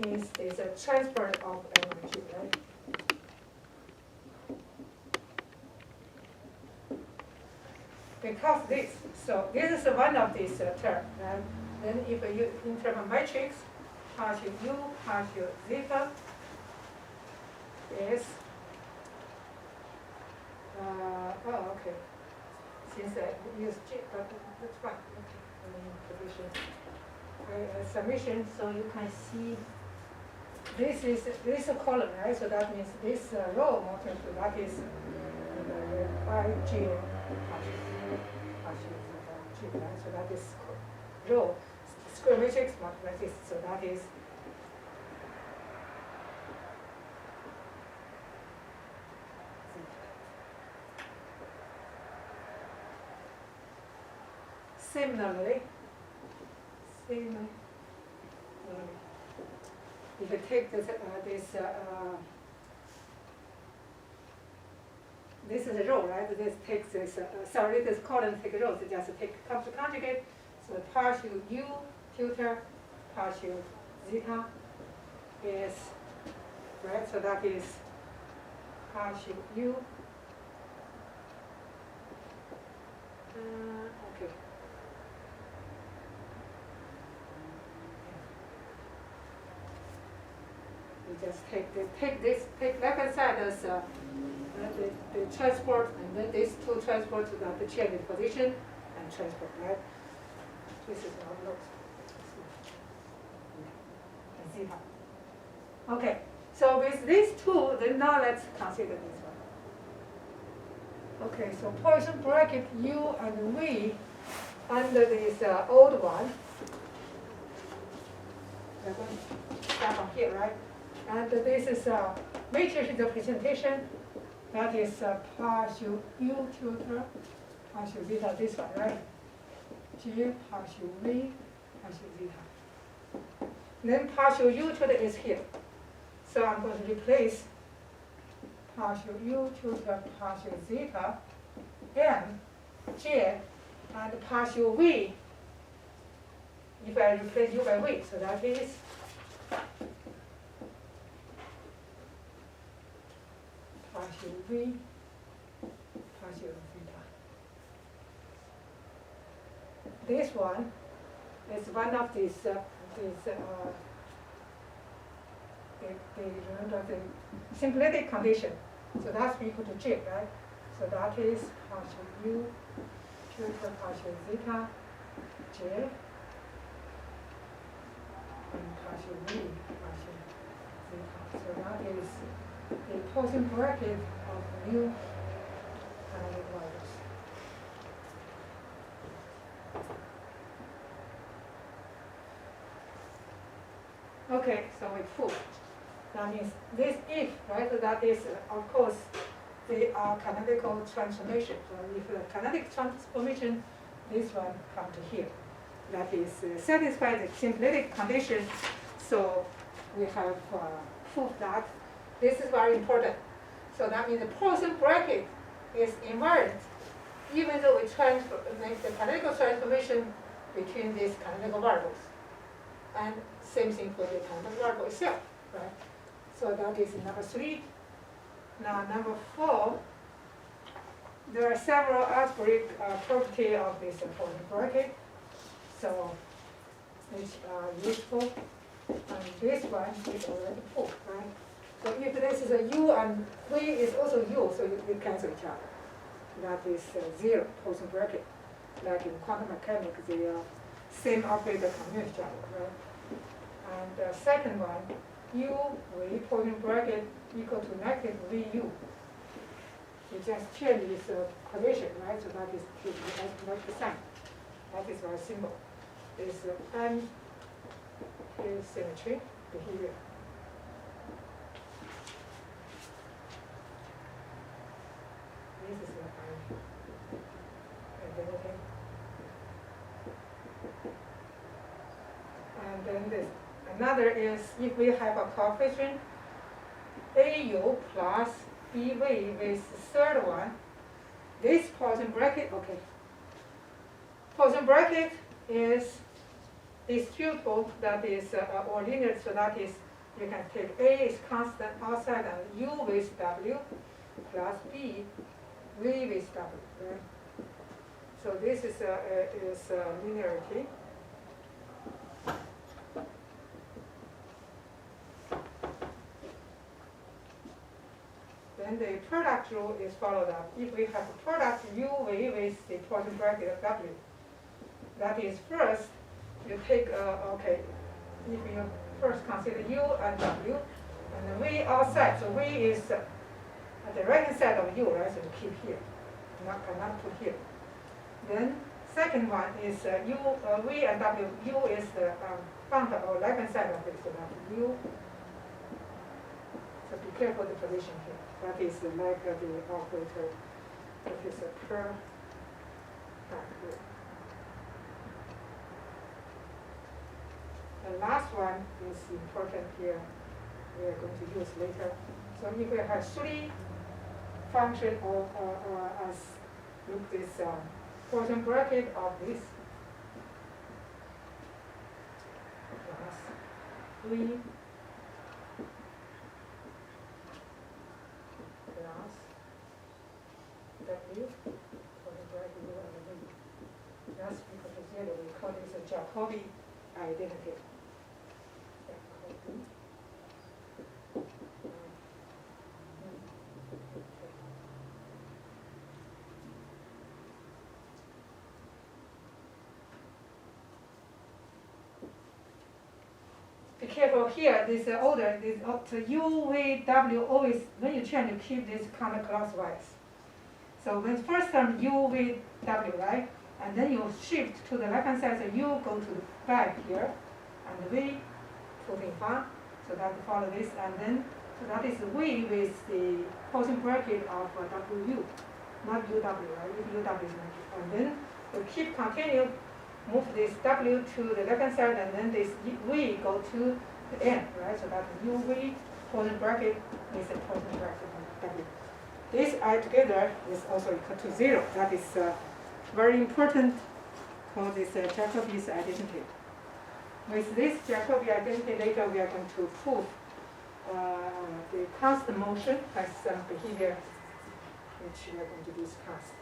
is a transfer of energy, right? Because this, so this is one of these terms, right? Then if you in terms of matrix, partial U partial zeta is oh, okay. Since I use G, but that's fine. Okay, position. Summation, so you can see this is a column, right? So that means this row multiplied, so that is by G partial G, right? So that is row square matrix multiplied this, so that is similarly, if you take this, this is a row, right? This takes this, sorry, this column take a row, so just take comes to conjugate. So partial U filter partial zeta is, right? So that is partial U. Okay. You just take left hand side as the transport, and then these two transports that the change in position and transport, right? This is how it looks. Zeta. Okay, so with these two, then now let's consider this one. Okay, so Poisson bracket U and V under this old one. We're going to start from here, right? And this is a matrix representation. That is partial U tilde partial zeta, this one, right? G partial V partial zeta. Then partial U tilde is here. So I'm going to replace partial U tilde partial zeta M J and partial V. If I replace U by V, so that is partial V partial zeta. This one is one of these remember the symplectic condition. So that's equal to J, right? So that is partial U tilde partial zeta J and partial V partial zeta. So that is the Poisson bracket of new analytic values. Okay, so we prove. That means this if, right, so that is, of course, they are canonical transformation. So if the canonic transformation, this one come to here. That is satisfy the symplectic condition. So we have proved that. This is very important. So that means the Poisson bracket is invariant, even though we make the canonical transformation between these canonical variables. And same thing for the canonical variable itself, right? So that is number 3. Now number 4, there are several algebraic properties of this Poisson bracket, so which are useful. And this one is already proved, right? So if this is a U and V is also U, so you cancel each other. That is 0 Poisson bracket. Like in quantum mechanics, they are same operator commute each other, right? And the second one, U V Poisson bracket equal to negative VU. You just change this equation, right? So that is like the sign. That is very simple. This M is symmetry behavior. This is what I identity. And then this. Another is if we have a coefficient AU plus BV with the third one, this Poisson bracket, okay. Poisson bracket is distributable, that is, or linear, so that is you can take A is constant outside and U with W plus B V with W, right? So this is linearity. Then the product rule is followed up. If we have a product UV with the Poisson bracket W, that is first you take, okay, if you first consider U and W, and the V outside, so V is at the right hand side of U, right, so you keep here, cannot put here. Then second one is V and W, U is the front or left hand side of it, so that U, so be careful the position here. That is like the operator, that is a per here. The last one is important here, we are going to use later. So if we have three functions of as look this Poisson bracket of this plus V plus W Poisson bracket U and V. That's equal to 0. We call this a Jacobi identity. Be careful here, this order, this U, V, W, always, when you change, you keep this counterclockwise. So when first term U, V, W, right? And then you shift to the left hand side, so U go to the back here, and V put in front, so that follow this, and then, so that is V with the Poisson bracket of WU, not UW, right? If UW is negative. And then you keep continue, move this W to the left hand side, and then this V go to the end, right? So that UV Poisson bracket is a Poisson bracket of W. This I together is also equal to 0. That is very important for this Jacobi's identity. With this Jacobi identity, later we are going to prove the constant motion has some behavior which we are going to discuss.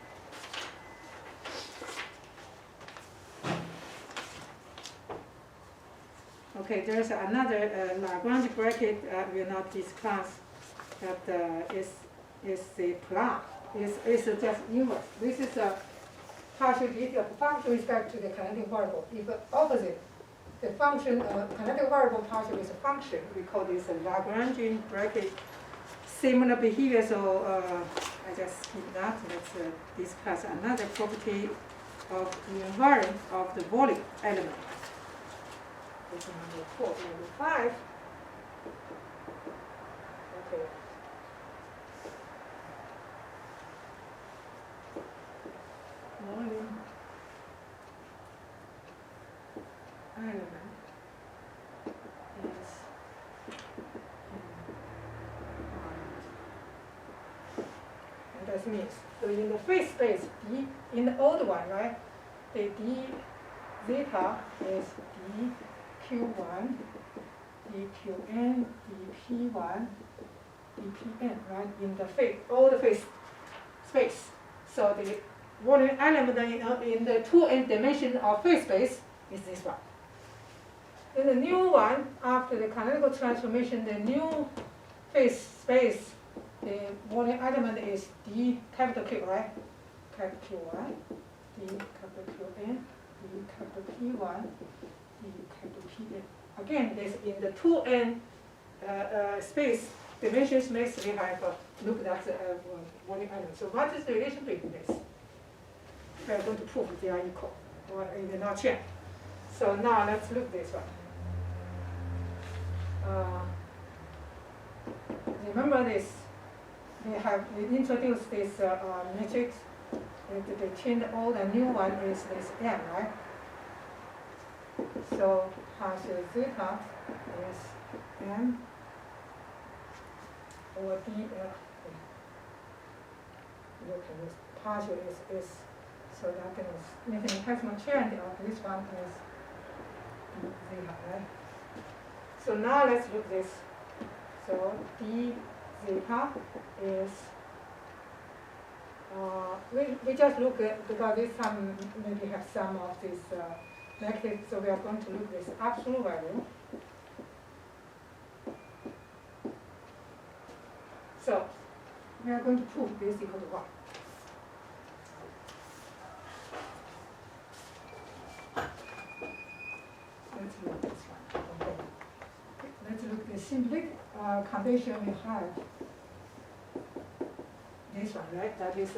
Okay, there's another Lagrange bracket we will not discuss, that is the plot. Is just inverse. This is a partial derivative of function with respect to the kinetic variable. If opposite, the function kinetic variable partial is a function, we call this a Lagrangian bracket. Similar behavior, so I just skip that. Let's discuss another property of the invariant of the volume element. This is number 4. Number 5. Okay. Volume element is and that means, so in the phase space D, in the old one, right, the D zeta is D Q1, dQn, dP1, dPn, right, in the phase, all the phase space. So the volume element in the 2n dimension of phase space is this one. In the new one, after the canonical transformation, the new phase space, the volume element is D capital Q, right? Capital Q1, D capital Qn, D capital P1, D capital Pn. Again, this in the 2n space dimension space, we have looked at the volume element. So what is the relation between this? We are going to prove they are equal, or they not change. So now let's look at this one. Remember this? We introduced this matrix between the old and new one is this m, right? So partial zeta is m over df. Look at this. Partial is so that is infinitesimal change of this one is zeta, right? So now let's look this. So d zeta is, we just look at, because this time maybe have some of this negative, so we are going to look this absolute value. So we are going to prove this equal to 1. Let's look this one. Okay. Let's look at the simple condition we have. This one, right? That is,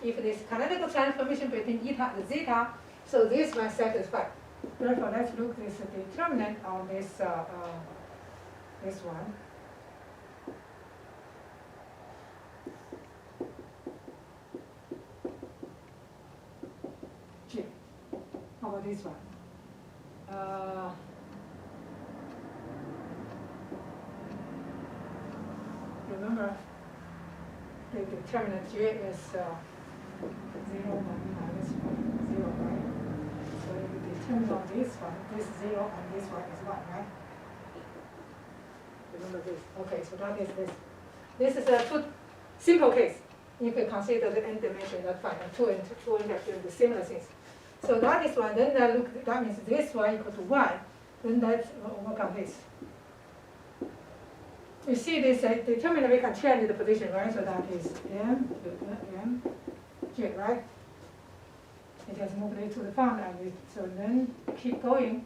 if this canonical transformation between eta and zeta, so this one satisfied. Therefore, let's look at this determinant of this this one. G. How about this one? Remember, the determinant J is 0, 1, minus 1, 0, right? So the determinant of this one, this 0 and this one is 1, right? Remember this. Okay, so that is this. This is a two simple case. If we consider the n dimension, that's fine. And two have doing the similar things. So that is one. Then look, that means this one equal to 1. Then let's overcome this. You see this determinant, we can change the position, right? So that is m, j, right? It just move it to the front, and so then keep going.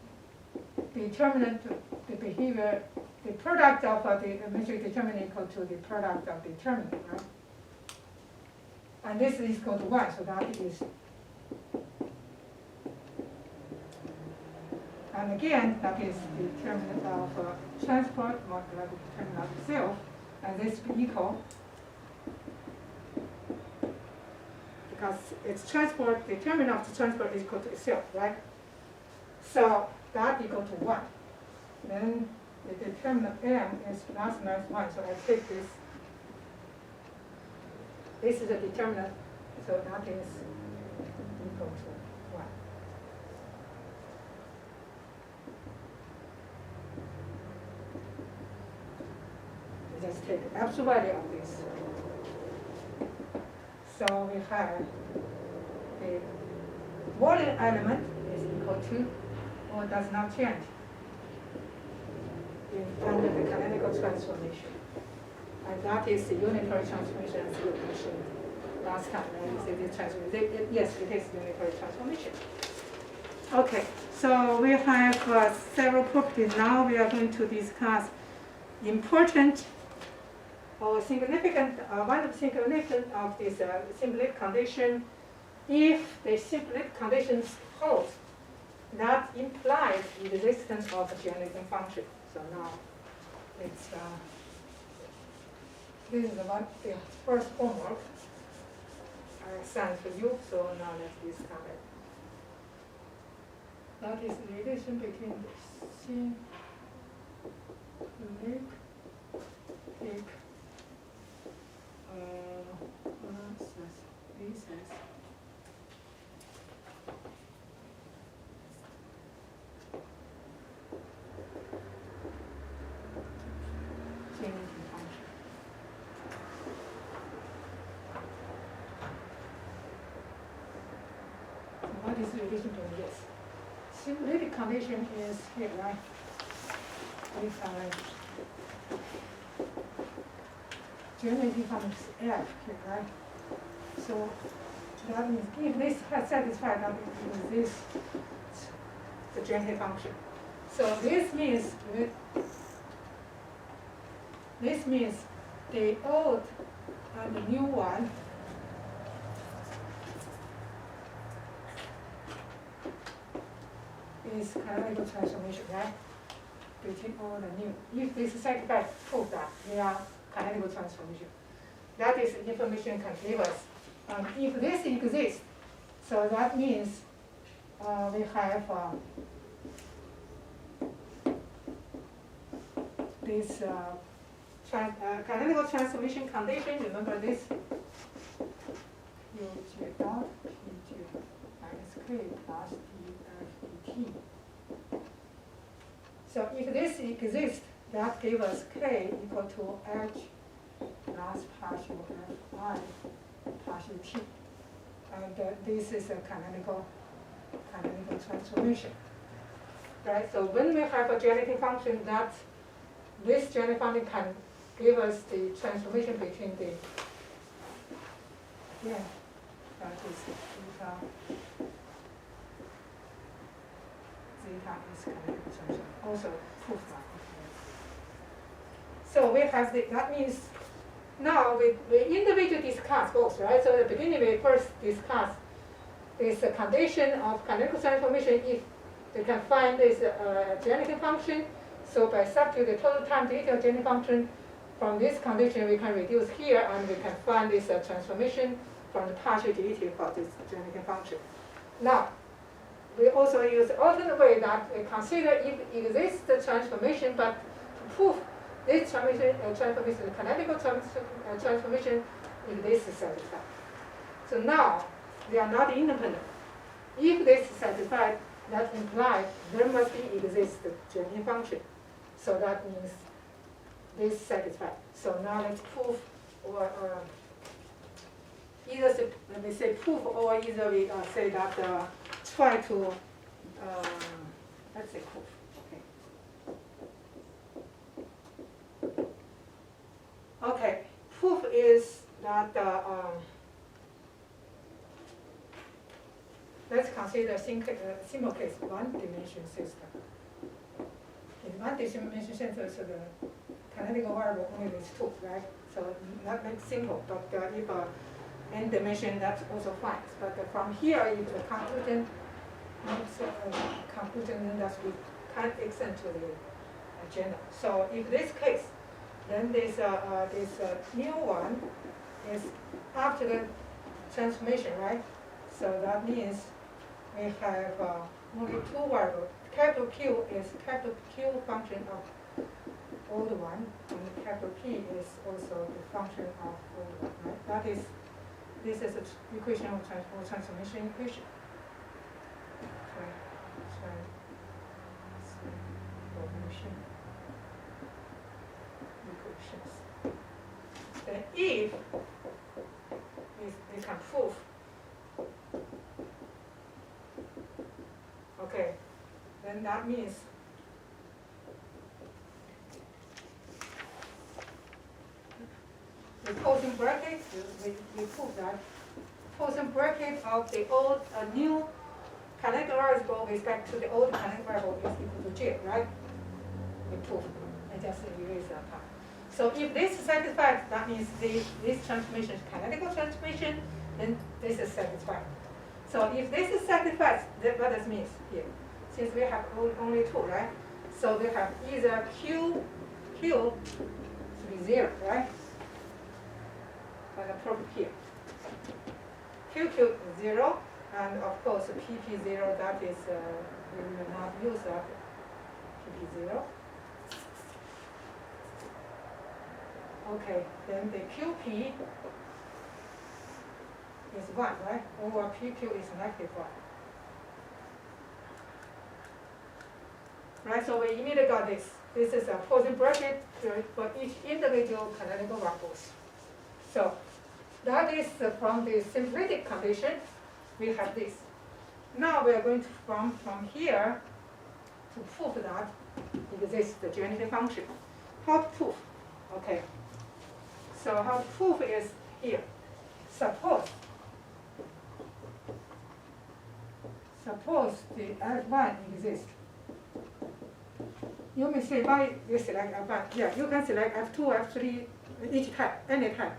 Determinant, the behavior, the product of the metric determinant equal to the product of the determinant, right? And this is equal to 1, so that is. And again, that is the determinant of transport multiplied by the determinant of itself, and this be equal, because its transport, the determinant of the transport is equal to itself, right? So that equal to 1. Then the determinant m is plus minus 1, so I take this. This is a determinant, so that is equal to 1. We just take the absolute value of this. So we have the volume element is equal to, or does not change under the canonical transformation. And that is the unitary transformation as you mentioned last time, right? You say this transformation. Yes, it is unitary transformation. Okay, so we have several properties. Now we are going to discuss important or significant, one of the significant of this symbolic condition. If the symbolic conditions hold, that implies the existence of a generating function. So now it's this is the first homework I assigned for you. So now let's discuss it. That is the relation between the symbolic basis generating function. So what is the relation to this? Symbolic condition is here, right? If I generating function is f here, right? So that means if this has satisfied, that means this the generating function. So this means the old and the new one is canonical transformation, right? Between old and new. If this satisfies, prove that they are canonical transformation. That is information can give us. If this exists, so that means we have this canonical transformation condition. Remember this? UJ dot PJ minus K plus dF dt. So if this exists, that gives us K equal to H plus partial Fi partial T. And this is a canonical transformation. Right? So when we have a generating function, that this generating function can give us the transformation between the that is zeta is canonical transformation. Also proof that. So we have that means now we individually discuss both, right? So at the beginning we first discuss this condition of canonical transformation if we can find this generating function. So by substituting the total time derivative generating function from this condition, we can reduce here and we can find this transformation from the partial derivative of this generating function. Now, we also use alternate way that we consider if it exists the transformation, but to prove this transformation, the canonical transformation, if this is satisfied. So now, they are not independent. If this is satisfied, that implies there must exist the generating function. So that means this is satisfied. So now let's prove, or either say, let me say proof, or either we say that try to, let's say proof. Okay, proof is that, let's consider simple case, one-dimension system. In one-dimension system, so the canonical variable only is 2, right? So that makes simple, but if n dimension, that's also fine. But from here, if the conclusion makes conclusion, then that we can't extend to the agenda. So if this case, then this new one is after the transformation, right? So that means we have only 2 variables. Capital Q is capital Q function of old one, and capital P is also the function of old one, right? That is, this is an equation of transformation equation. Transformation equations. Then if we can prove, okay, then that means the closing bracket, we prove that closing bracket of the old, new canonical variable with respect to the old canonical variable is equal to J, right? We prove. I just erase that part. So if this is satisfied, that means this transformation is canonical transformation, then this is satisfied. So if this is satisfied, then what does it mean here? Since we have only 2, right? So we have either Q to be 0, right? And proof here. QQ is 0, and of course PP 0, that is, we will not use that PP 0. Okay, then the QP is 1, right? Or PQ is negative 1. Right, so we immediately got this. This is a closing bracket for each individual canonical variables. So that is from the symplectic condition, we have this. Now we are going to from here to prove that exists the generating function. How to prove? Okay. So how to prove is here. Suppose the F1 exists. You may say, why you select F1? Yeah, you can select F2, F3, each type, any type.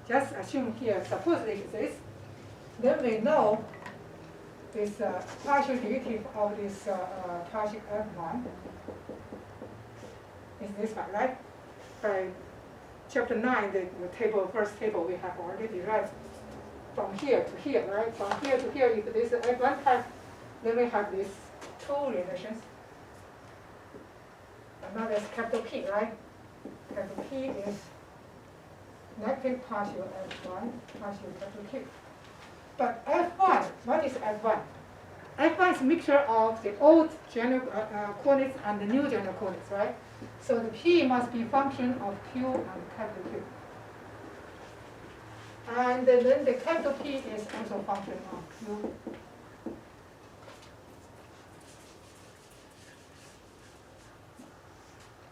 Just assume here, suppose it exists. Then we know this partial derivative of this partial F1 is this one, right? By chapter 9, the table, first table, we have already derived from here to here, right? From here to here, if this is F1 type, then we have these 2 relations. Another is capital P, right? Capital P is negative partial F1, partial capital Q. But F1, what is F1? F1 is a mixture of the old general coordinates and the new general coordinates, right? So the P must be function of Q and capital Q. And then the capital P is also a function of Q.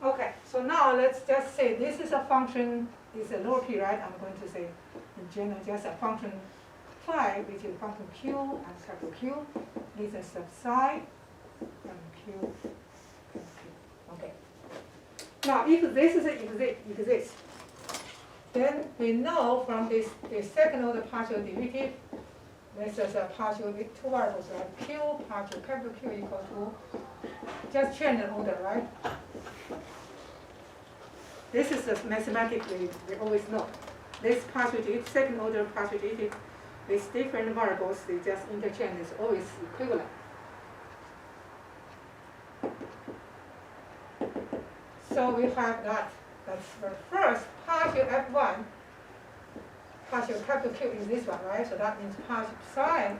Okay, so now let's just say this is a function, is a lower p, right? I'm going to say in general just a function phi, which is a function Q and capital Q. This is sub psi and Q. Okay. Now, if this is exists, then we know from this the second order partial derivative, this is a partial with two variables, right? Q partial capital Q equal to, just change the order, right? This is mathematically, we always know. This partial derivative, second order partial derivative, with different variables, they just interchange, is always equivalent. So we have that. That's the first partial F1, partial capital Q is this one, right? So that means partial psi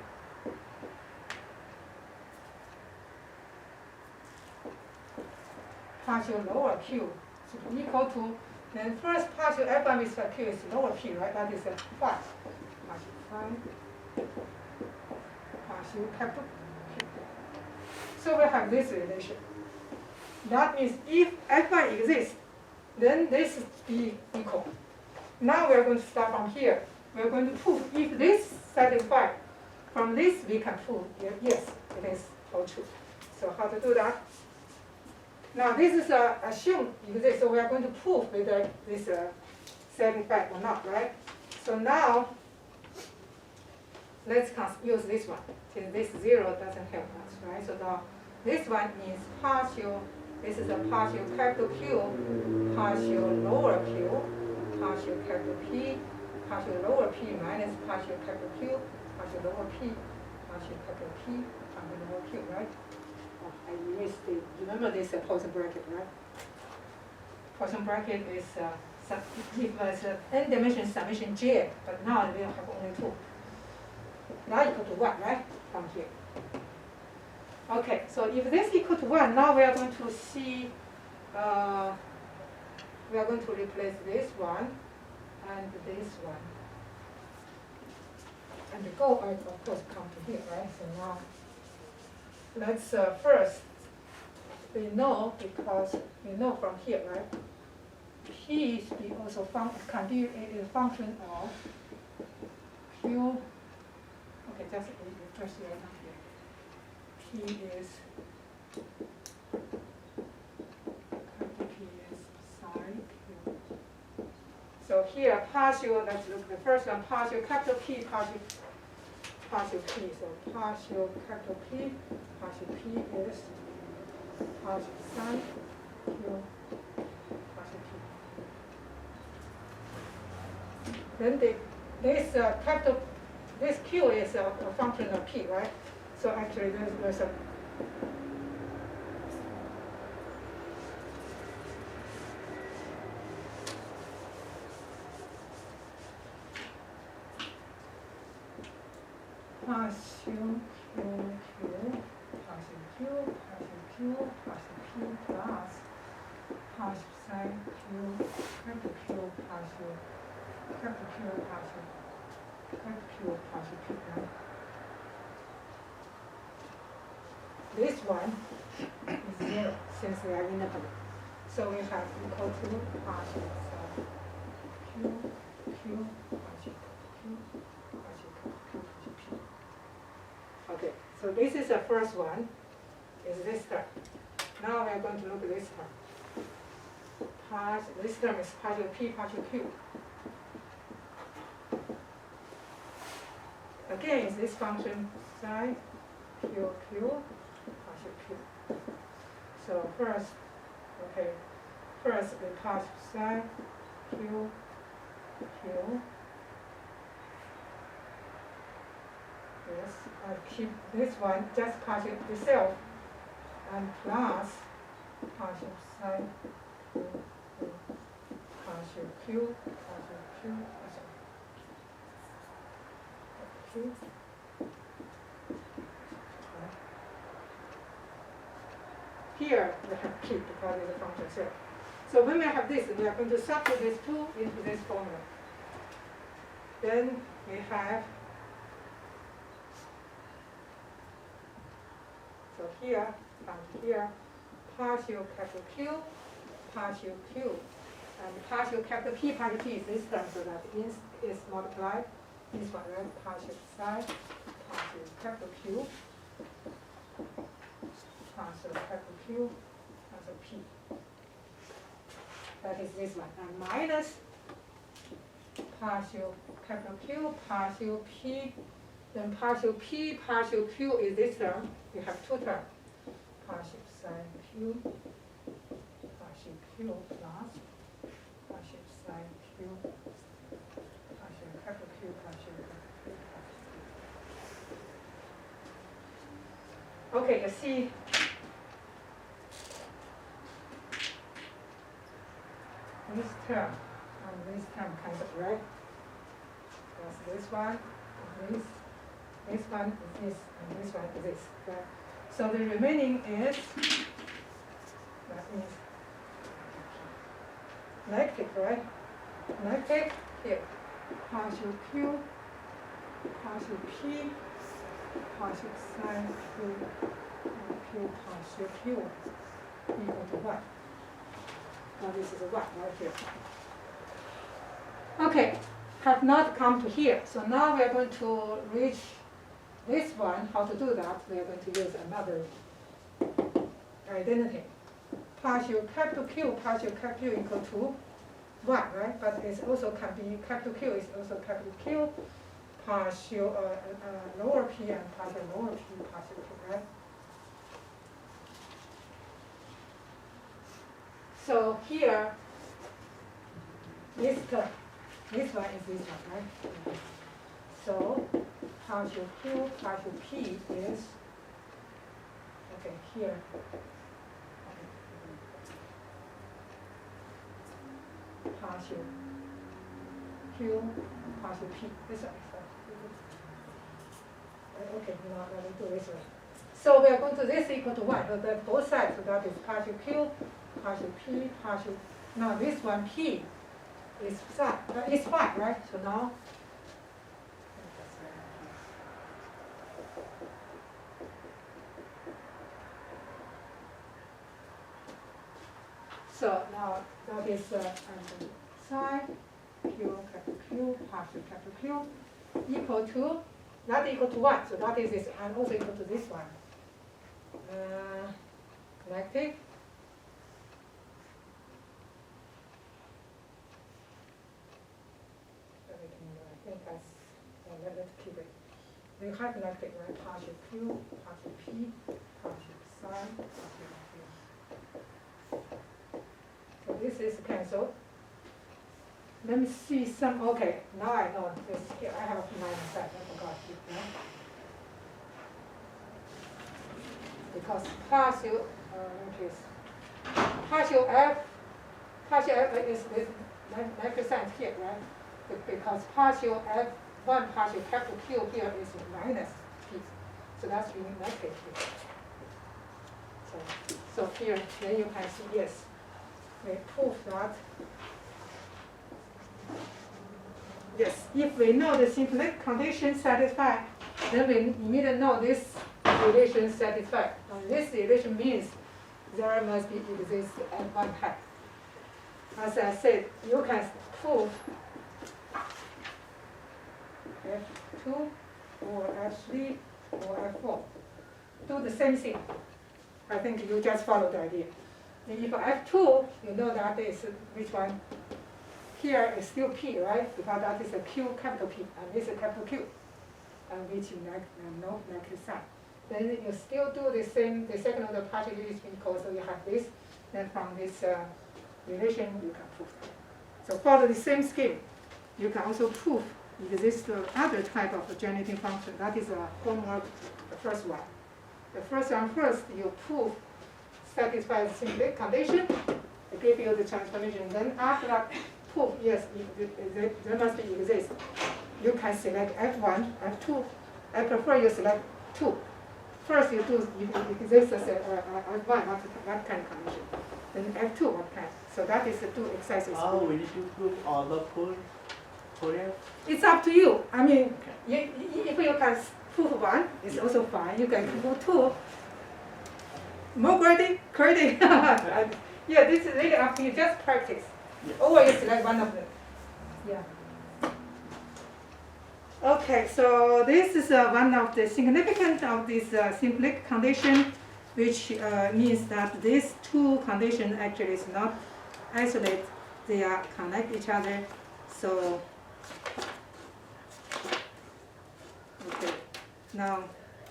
partial lower Q is equal to, then first partial F1 with Q is lower P, right? That is a phi. Partial phi partial capital Q. So we have this relation. That means if F1 exists, then this is be equal. Now we are going to start from here. We are going to prove if this satisfies. From this we can prove yes, it is all true. So how to do that? Now this is assumed exists, so we are going to prove whether this satisfies or not, right? So now let's use this one. Since this 0 doesn't help us, right? So now this one is partial. This is a partial capital Q, partial lower Q, partial capital P, partial lower P minus partial capital Q, partial lower P, partial capital P, partial lower Q, right? Oh, I missed it. Remember this Poisson bracket, right? Poisson bracket is it was n-dimension summation J, but now we have only 2. Now equal to 1, right? From here. Okay, so if this equal to 1, now we are going to see, we are going to replace this one and this one. And the goal, of course, come to here, right? So now, let's first, we know, because we know from here, right? P is also can be a function of Q. Okay, just first write down here. P is psi Q. So here partial, let's look at the first one, partial capital P, partial P. So partial capital P, partial P is partial psi Q, partial P. Then this Q is a function of P, right? So actually there's a partial Q plus partial psi Q, capital Q, partial P, right? This one is 0 since they are independent. So we have equal to partial psi Q, partial Q, partial P. Okay, so this is the first one, is this term. Now we are going to look at this term. This term is partial P, partial Q. Again, is this function psi Q, partial Q. So first we partial psi Q. Yes, I keep this one just partial itself and plus partial psi partial Q, here we have p because it's a function set. So when we have this, we are going to substitute this 2 into this formula. Then we have, so here, and here, partial capital Q, partial Q, and partial capital P is this term, so that is multiplied. This one, right? Partial psi, partial capital Q, partial capital Q, partial P. That is this one, and minus partial capital Q, partial P, then partial P, partial Q is this term. You have two terms. Partial sine Q, partial Q plus partial sine Q, partial capital Q, partial capital Q. Okay, you see. This term and this term cancel, right? That's this one, this one is this, and this one is this. Right? So the remaining is, that is negative, right? Negative here, partial Q, partial P, partial sine Q, and Q partial Q equal to 1. Now this is a 1 right here. Okay, have not come to here. So now we are going to reach this one. How to do that? We are going to use another identity. Partial capital Q, partial capital Q equal to 1, right? But it also can be capital Q is also capital Q, partial lower p and partial lower p, partial Q, right? So here, this term, this one is this one, right? So partial Q, partial P is, okay, here. Partial Q, partial P, this one. Okay, now let me do this one. So we are going to this equal to 1, so that both sides, so that is partial Q, partial P, partial, now this one P is psi, is 5, right? So now, so now that is psi Q, capital Q, partial capital Q, equal to, not equal to 1, so that is this, and also equal to this one. Negative. I think that's, let's keep it. We have negative, right? Partial Q, partial P, partial psi, partial Q. So this is cancelled. Let me see some, okay, now I know this here. I have a minus sign, I forgot it, right? Because partial, which is partial F is with negative signs here, right? Because partial F1 partial capital Q here is minus P. So that's really negative here. So here, then you can see, yes, we prove that. Yes, if we know the symplectic condition satisfied, then we immediately know this relation satisfied. And this relation means there must be exist at one type. As I said, you can prove F2 or F3 or F4. Do the same thing. I think you just follow the idea. If F2, you know that is which one? Here is still P, right? Because that is a Q, capital P, and this is capital Q, and which no negative sign. Then you still do the same, the second order partial Lewis-Spin code, so you have this. Then from this relation, you can prove that. So follow the same scheme. You can also prove exists other type of generating function. That is a homework, the first one. The first one first, you prove satisfies the symplectic condition. They give you the transformation. Then after that, proof, yes, there must exist. You can select F1, F2. I prefer you select 2. first you do if this is F1, what kind of condition? Then F2, what kind? So that is the two exercises. Oh, we need to prove all the Fourier? It's up to you. I mean, Okay. if you can prove one, it's also fine. You can prove two. More grading. Yeah, this is really up to you. Just practice. Yes. Always select one of them. Yeah. Okay, so this is one of the significance of this symplectic condition, which means that these two conditions actually is not isolate, they are connect each other. So, okay, now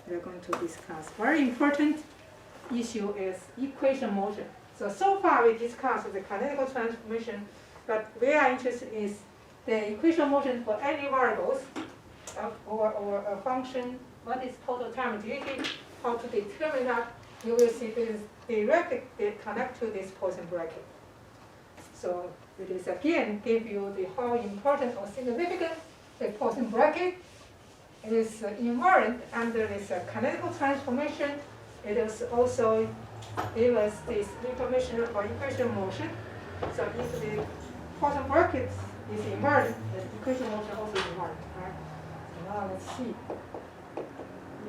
we're going to discuss very important issue is equation motion. So far we discussed the canonical transformation, but we are interested in the equation motion for any variables or a function. What is total time derivative? How to determine that? You will see this directly connect to this Poisson bracket. So it is again give you the how important or significant the Poisson bracket. It is invariant under this canonical transformation. It is also give us this information about equation motion. So if the Poisson bracket is invariant, the equation motion also invariant, right? So now let's see.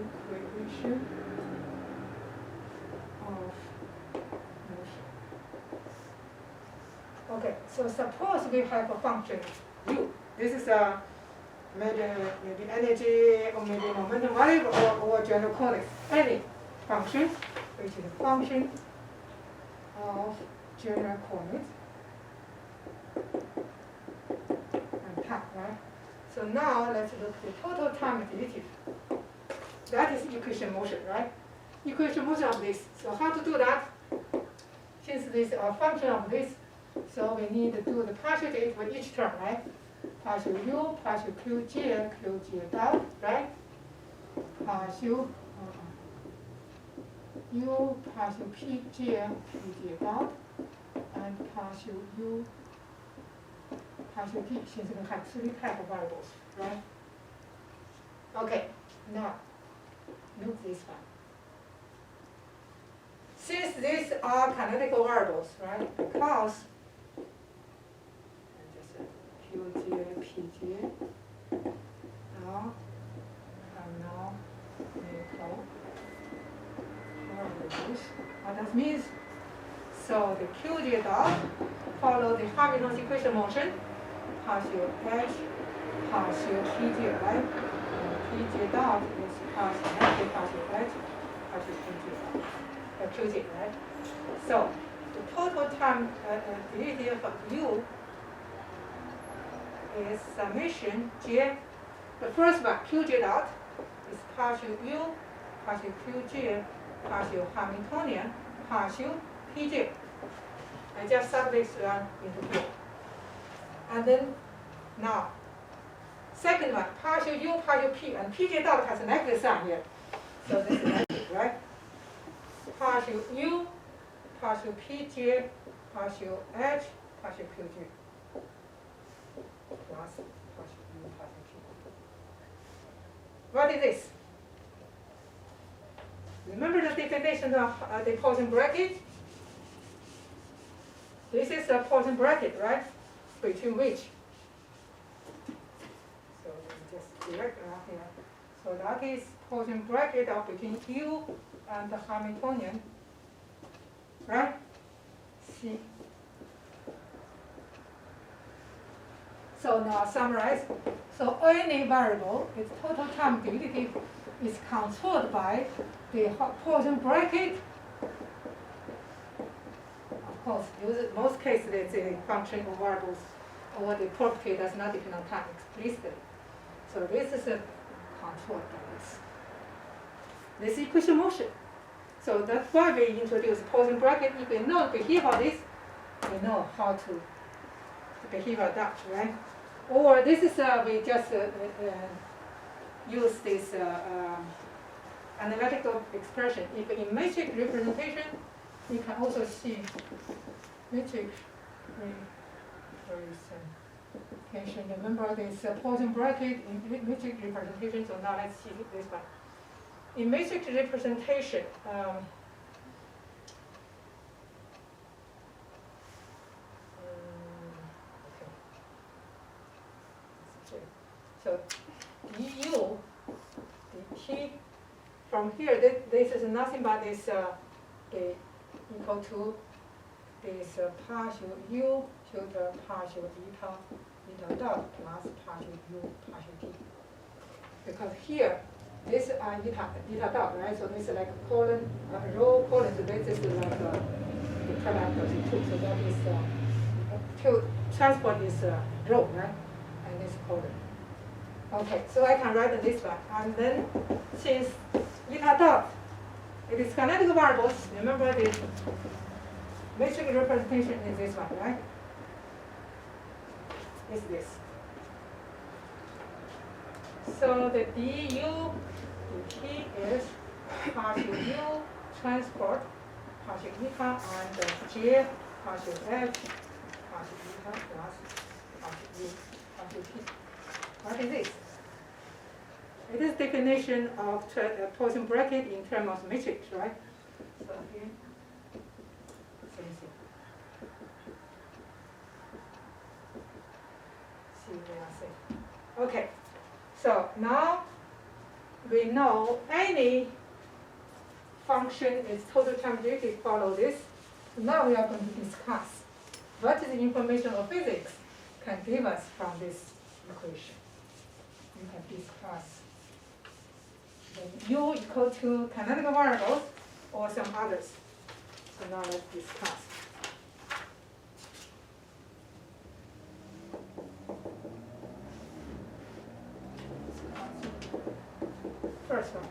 Equation of motion. Okay, so suppose we have a function u. This is a maybe energy or maybe momentum variable or general coordinates. Any function, which is a function of general coordinates and time, right? So now let's look at the total time derivative. That is equation motion, right? Equation motion of this. So how to do that? Since this is a function of this, so we need to do the partial derivative for each term, right? Partial u, partial qj dot, right? Partial u, partial pj dot, and partial u, partial p, since we have three types of variables, right? Okay, now look this one. Since these are canonical variables, right? Because qj, pj, now and now equal variables. What that means? So the qj dot follow the Hamilton's equation motion, partial h, partial pj, right? And pj dot is partial h, partial h, partial qj, right? So the total time derivative of u is summation j. The first one, qj dot, is partial u, partial qj, partial Hamiltonian, partial pj. I just sub this one into q. And then now, second one, partial u, partial p, and pj dot has a negative sign here. So this is negative, right? Partial u, partial pj, partial h, partial qj. Plus partial u, partial p. What is this? Remember the definition of the Poisson bracket? This is a Poisson bracket, right? Between which? So we just direct here. So that is Poisson bracket of between u and the Hamiltonian, right? See. So now summarize. So any variable, its total time derivative is controlled by the Poisson bracket. Of course, most cases it's a function of variables, or the property does not depend on time explicitly. So this is a controlled by this. This equation motion. So that's why we introduce Poisson bracket. If we know the behavior of this, we know how to behave that, right? Or this is we just use this analytical expression. If in metric representation, you can also see metric representation. Remember this Poisson bracket in metric representation. So now let's see this one. in matrix representation, okay. So du, dt, from here, this is nothing but this equal to this partial u to the partial eta dot plus partial u partial t. Because here, this eta dot, right? So this is like a colon, a row colon. So this is like the product of the two. So that is to transport this row, right? And this colon. Okay, so I can write this one. And then since eta dot, it is kinetic variables. Remember the matrix representation is this one, right? Is this. So the du dt is partial u transport partial eta and the j partial h partial eta plus partial u partial t. What is this? It is definition of Poisson bracket in terms of matrix, right? So here, same thing. See what I say. Okay. So now we know any function is total time derivative follow this. Now we are going to discuss what is the information of physics can give us from this equation. You can discuss the u equal to canonical variables or some others. So now let's discuss. First one.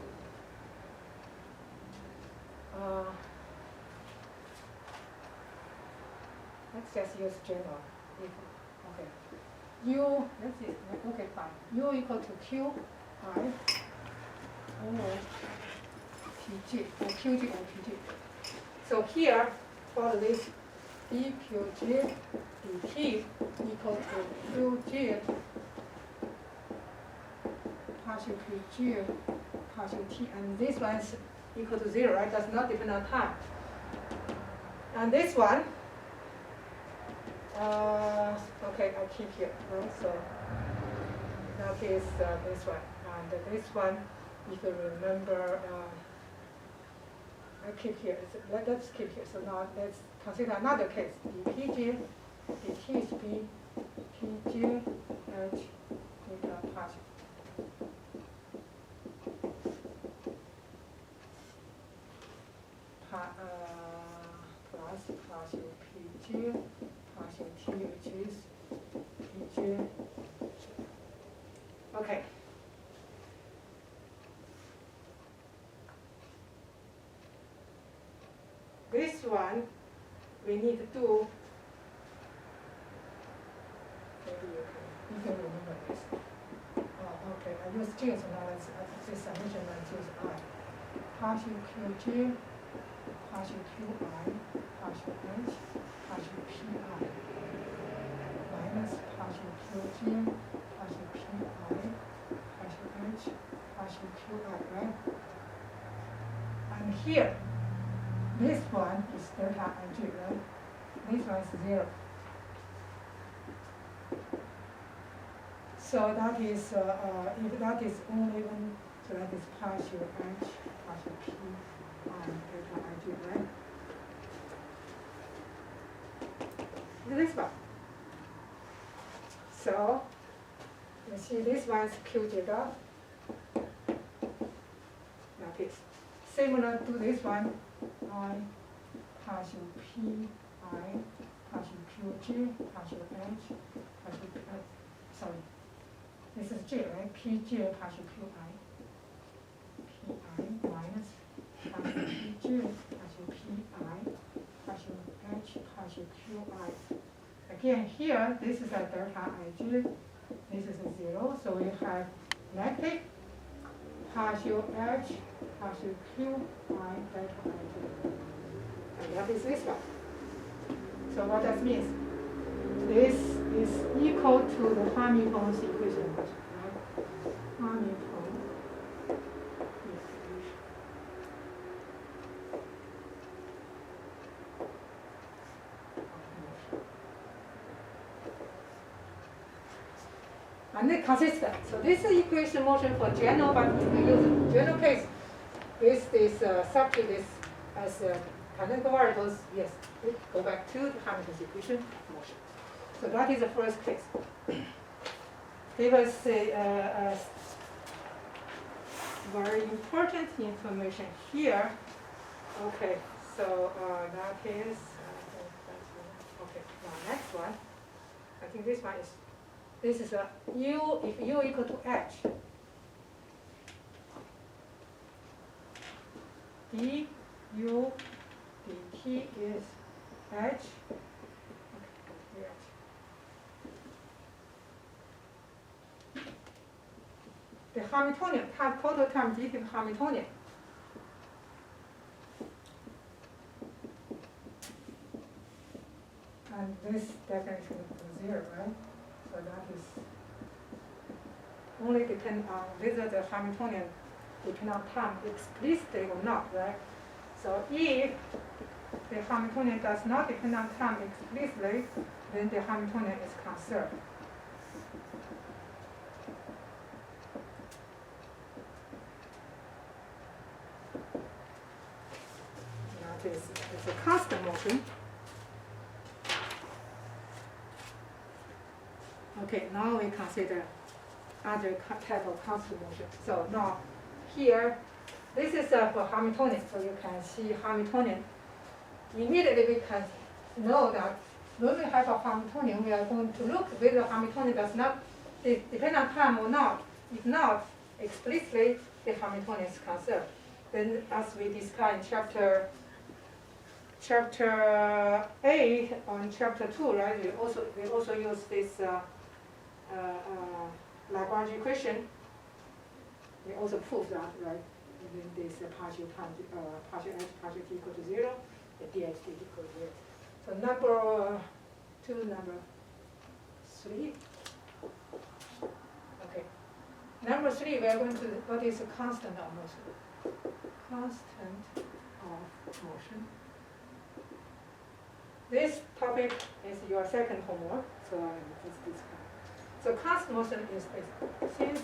Let's just use general. Okay. U, let's see. Okay, fine. U equal to Q I or PG, or QG or PG. So here, for this dQG dt equal to QG partial PG partial T, and this one is equal to 0, right? Does not depend on time. And this one, okay, I'll keep here, right? So now is this one, and this one, if you remember, I keep here. Let's keep here. So now let's consider another case. dPg dt is b pg h eta partial. Plus partial pg partial t, which is pg. Okay. This one we need to do. Maybe you can remember this. Oh, okay. I use G, so now let's say summation and choose I. Partial QG, partial QI, partial H, partial PI, minus partial QG, partial PI, partial H, partial QI, right? And here, this one is delta Ig, right? This one is 0. So that is, if that is only one, so that is partial H, partial P, and delta Ig, right? This one. So, you see this one is QG dot. That is similar to this one. I partial P I partial QG partial H partial P I. Sorry, this is J, right? PG partial QI PI minus partial PG partial PI partial H partial QI. Again, here this is a delta Ig. This is a 0, so we have negative partial H partial QI delta Ig. And that is this one. So what that means? This is equal to the Hamilton's equation, right? Hamilton equation. and then consistent. So this is equation motion for general, but if we use general case, this is substitute this as canonical variables. Yes, we go back to the Hamilton's equation motion. So that is the first case. Give us a very important information here. Okay, so that is okay. Now next one. I think this one is. This is a u if u equal to h. D u dt is h. Okay, the Hamiltonian, total time dt is Hamiltonian. And this definition is 0, right? So that is only depend on whether the Hamiltonian depend on time explicitly or not, right? So if the Hamiltonian does not depend on time explicitly, then the Hamiltonian is conserved. Now this is a constant motion. Okay, now we consider other type of constant motion. So now here, this is for Hamiltonian, so you can see Hamiltonian. Immediately we can know that when we have a Hamiltonian, we are going to look whether Hamiltonian does not depend on time or not. If not, explicitly the Hamiltonian is conserved. Then as we discussed in chapter 8 on chapter 2, right? We also use this Lagrange equation. We also prove that, right? When this partial time, partial h, partial t equal to 0, the dx dt equal to 0. So number 2, number 3. Okay. Number 3, we are going to, what is a constant of motion? Constant of motion. This topic is your second homework, so let's discuss. So constant motion is since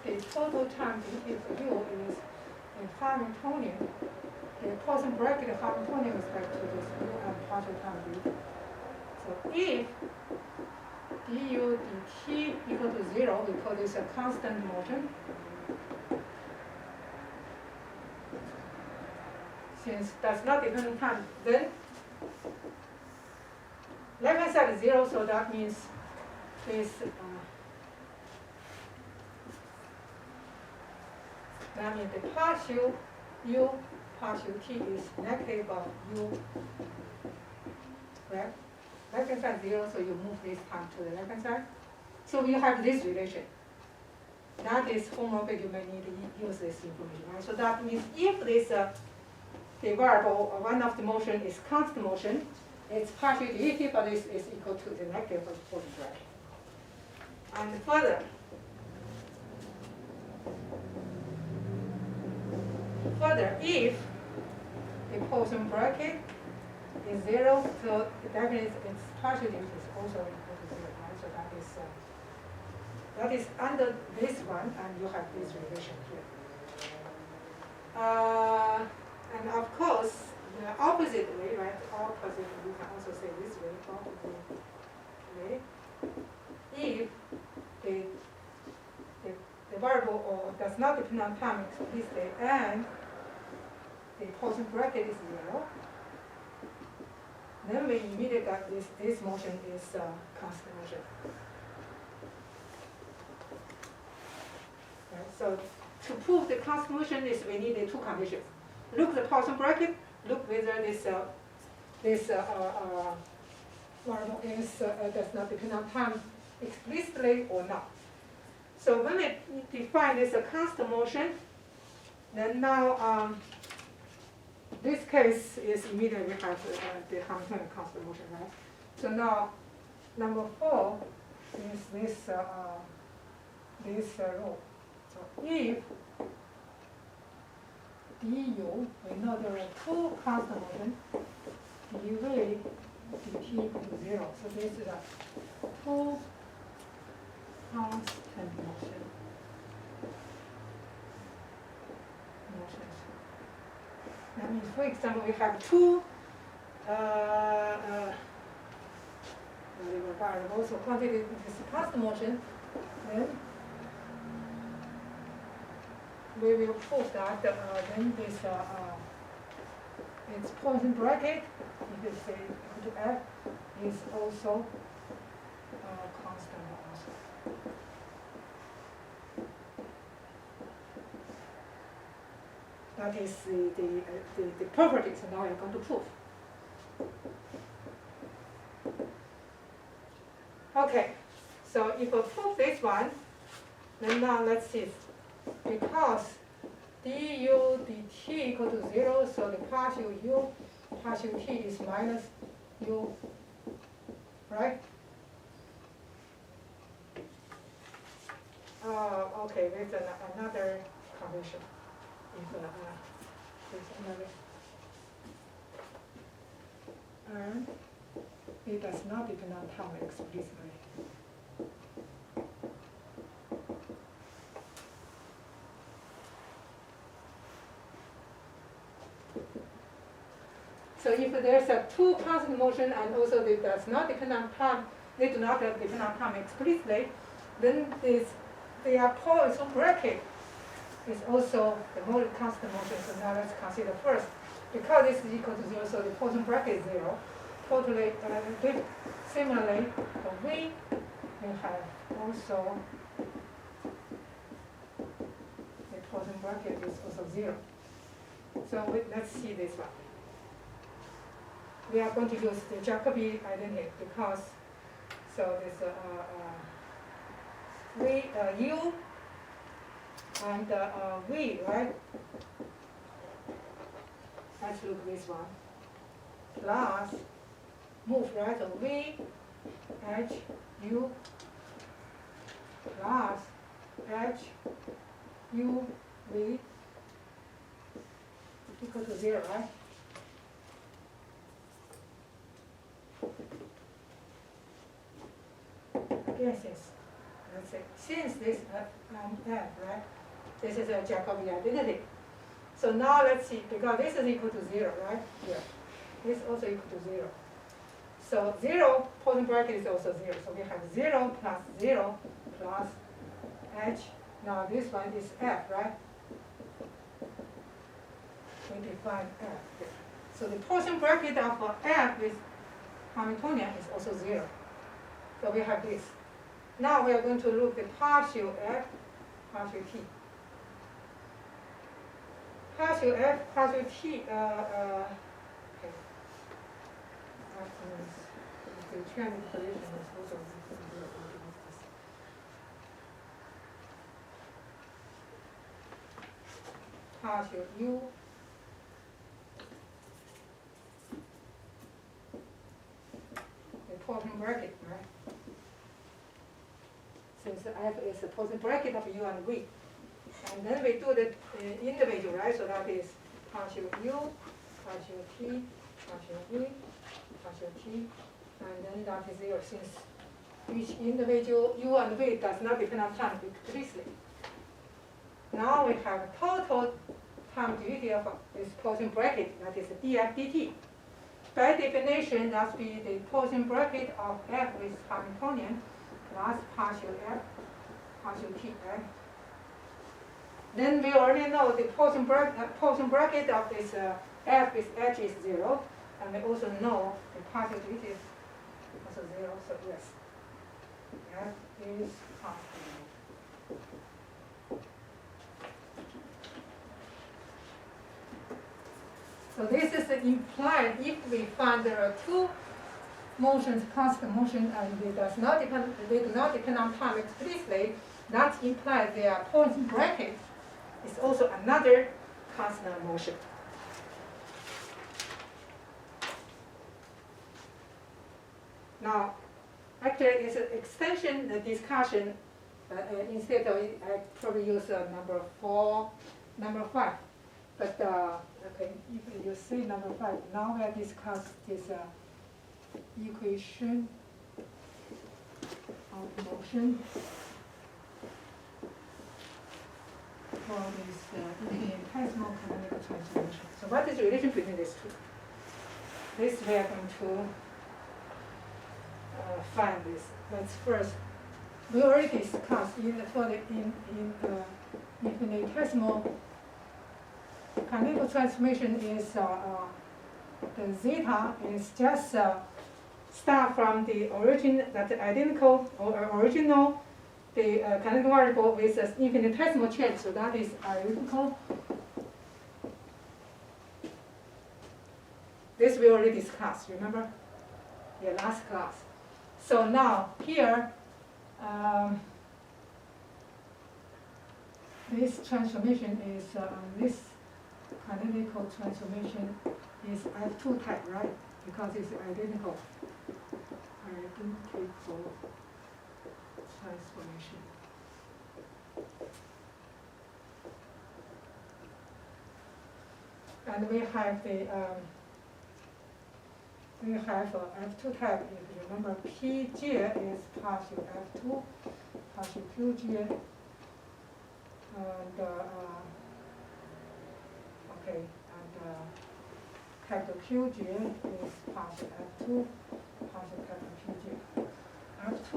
the total time dt for u is in Hamiltonian, the Poisson bracket Hamiltonian with respect to this u and partial time dt. So if du dt equal to 0, we call this a constant motion. Since that's not depend on time, then left hand side is 0, so that means this that means the partial u partial t is negative of u, right? Left hand side 0, so you move this time to the left hand side. So you have this relation. That is homework, you may need to use this information, right? So that means if this the variable, one of the motion is constant motion, it's partially derivative, but it's equal to the negative of the Poisson bracket. And further, if the Poisson bracket is 0, so that means its partial derivative is also equal to 0, right? So that is under this one, and you have this relation here. And of course, the opposite way, right? Opposite, you can also say this way, opposite way. If the variable does not depend on time explicitly and the Poisson bracket is 0, then we immediately got this motion is constant motion. Right, so to prove the constant motion is we need the two conditions. Look the Poisson bracket, look whether this variable is does not depend on time explicitly or not. So when we define this constant motion, then now this case is immediately we have the Hamiltonian constant motion, right? So now number 4 is this rule. So if du, we know there are two constant motion, dv dt equals 0. So this is a 2 constant motion. Motions. That means, for example, we have two variables, so quantity is constant motion, then we will prove that then this its Poisson bracket, if it's equal to F, is also constant also. That is the properties now we're going to prove. Okay, so if we prove this one, then now let's see. Because du dt equal to 0, so the partial u, partial t is minus u, right? Okay, there's another condition. If there's another, and it does not depend on time explicitly. So if there's a two constant motion and also they does not depend on time, they do not depend on time explicitly, then their Poisson bracket is also the constant motion. So now let's consider first, because this is equal to 0, so the Poisson bracket is 0. Totally similarly, for V, we have also the Poisson bracket is also 0. So let's see this one. We are going to use the Jacobi identity because, so this U and V, right? Let's look at this one. Plus, move, right? So V, H, U, plus H, U, V equal to 0, right? Again, since this F, right? This is a Jacobi identity. So now let's see, because this is equal to 0, right? Here. This is also equal to 0. So 0, Poisson bracket is also 0. So we have 0 plus H. Now this one is F, right? We define F. So the Poisson bracket of F with Hamiltonian is also 0. So we have this. Now we are going to look at the partial F, partial T. Partial F, partial T, okay. That means the triangle collision is also 0. Partial U, the Poisson bracket, right? Since F is the Poisson bracket of U and V. And then we do the individual, right? So that is partial U, partial T, partial V, partial T, and then that is 0 since each individual U and V does not depend on time explicitly. Now we have total time derivative of this Poisson bracket, that is df dt. By definition, that must be the Poisson bracket of F with Hamiltonian plus partial F, partial T, right? Then we already know the Poisson bracket of this F with H is 0, and we also know the partial derivative is also 0, so yes, F is constant. So this is implied if we find there are two motions, constant motion, and they do not depend on time explicitly, that implies their Poisson bracket is also another constant motion. Now, actually, it's an extension the discussion. Instead of I probably use number 5. But okay, if you see number 5, now we discuss this equation of motion for this infinitesimal canonical transformation. So what is the relation between these two? This we are going to find this. But first, we already discussed in infinitesimal canonical transformation is the zeta is just start from the origin that identical or original the canonical variable with an infinitesimal change, so that is identical. This we already discussed, remember? Yeah, last class. So now here, this transformation is this canonical transformation is F2 type, right? Because it's identical. Identical transformation. And we have the F2 type. If you remember, Pj is partial F2, partial Qj, and okay, and capital Qj is partial F2, partial capital Qj. F2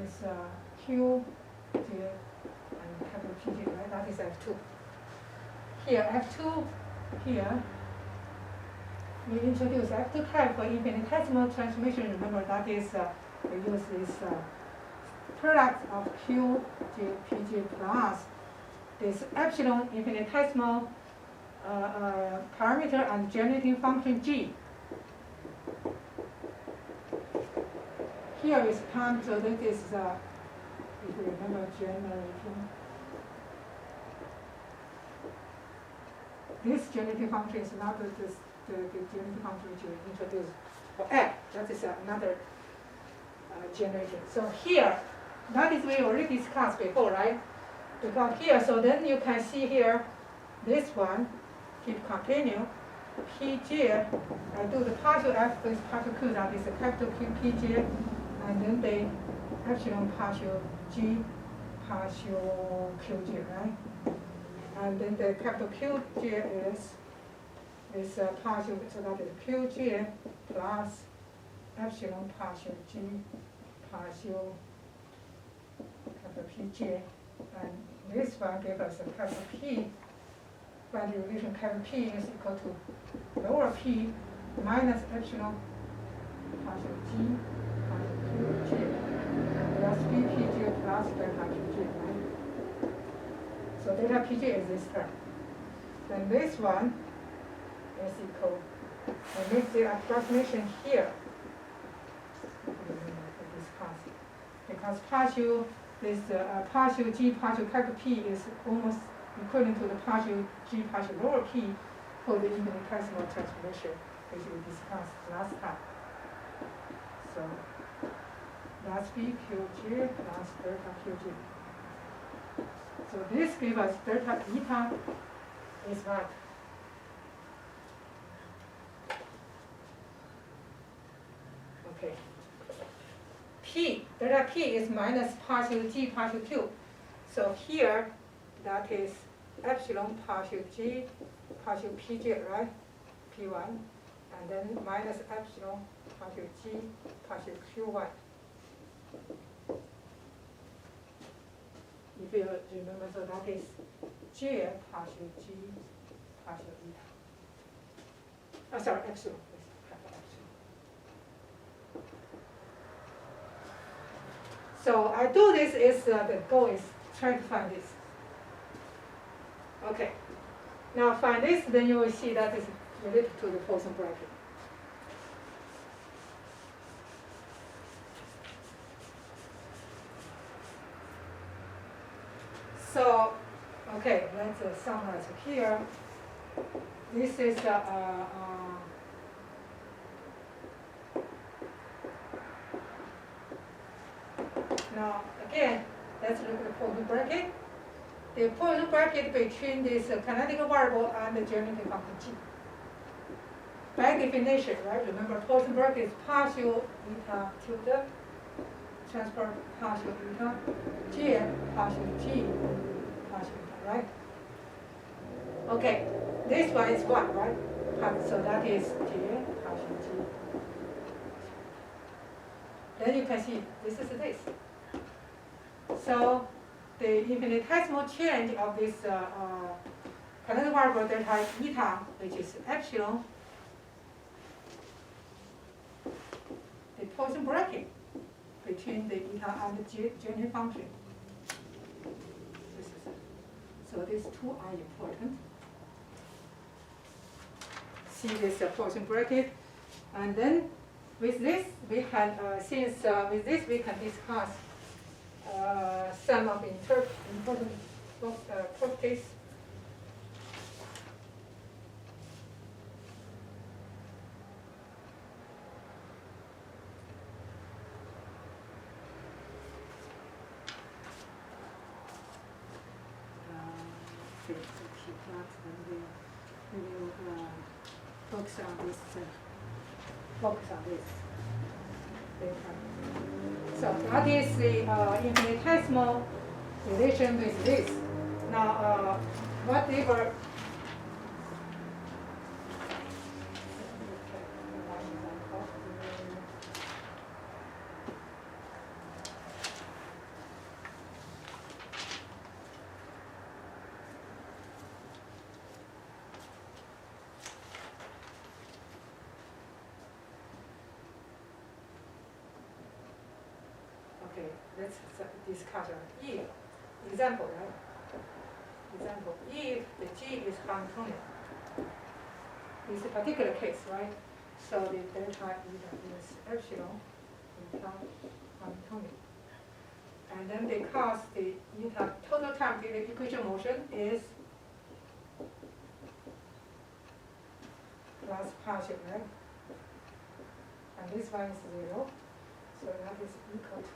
is Qj and capital Pj, right? That is F2. Here, F2, here, we introduce F2 type for infinitesimal transformation. Remember, that is, we use this product of Qj, Pj plus this epsilon infinitesimal parameter and generating function G. Here is time, so that is, if you remember, generating. This generating function is not the generating function which we introduced for F. That is another generation. So here, that is we already discussed before, right? Because here, so then you can see here, this one, keep continue, Pj, I do the partial F with partial Q, that is a capital Q Pj, and then the epsilon partial G, partial Qj, right? And then the capital Qj is partial, so that is Qj plus epsilon partial G, partial capital Pj, and this one gives us a capital P, when the relation capital P is equal to lower P minus epsilon partial G, partial Qj, plus Bpj plus delta Qj, right? So delta Pj is this term. Then this one is equal, and make the approximation here. Because partial, this partial G partial capital P is almost equivalent to the partial G partial lower P for the infinitesimal transformation, which we discussed last time. So that's Bqj plus delta Qj. So this gives us delta eta is what? Okay. P, delta P is minus partial G partial Q. So here, that is epsilon partial G partial Pj, right? P1, and then minus epsilon partial G partial Q1. If you remember, so that is J partial G partial eta. Sorry, epsilon. So I do this is the goal is try to find this. Okay. Now find this, then you will see that is related to the Poisson bracket. So, okay, let's summarize here. This is now again, let's look at the Poisson bracket. The Poisson bracket between this canonical variable and the generating function G. By definition, right? Remember, Poisson bracket is partial eta tilde, transport partial eta, G partial G partial eta. right? Okay, this one is 1, right? So that is J partial G. Then you can see this is this. So the infinitesimal change of this kinetic variable delta eta, which is epsilon, the Poisson bracket between the eta and the J function. This is it. So these two are important. See this Poisson bracket, and then with this we can with this we can discuss some of important properties. We will focus on this. So that is the infinitesimal relation with this. Now, whatever. Okay, let's discuss if example, right? Example, if the G is Hamiltonian, this is a particular case, right? So the delta eta is epsilon eta Hamiltonian. And then because the eta total time derivative equation motion is plus partial, right? And this one is 0. So that is equal to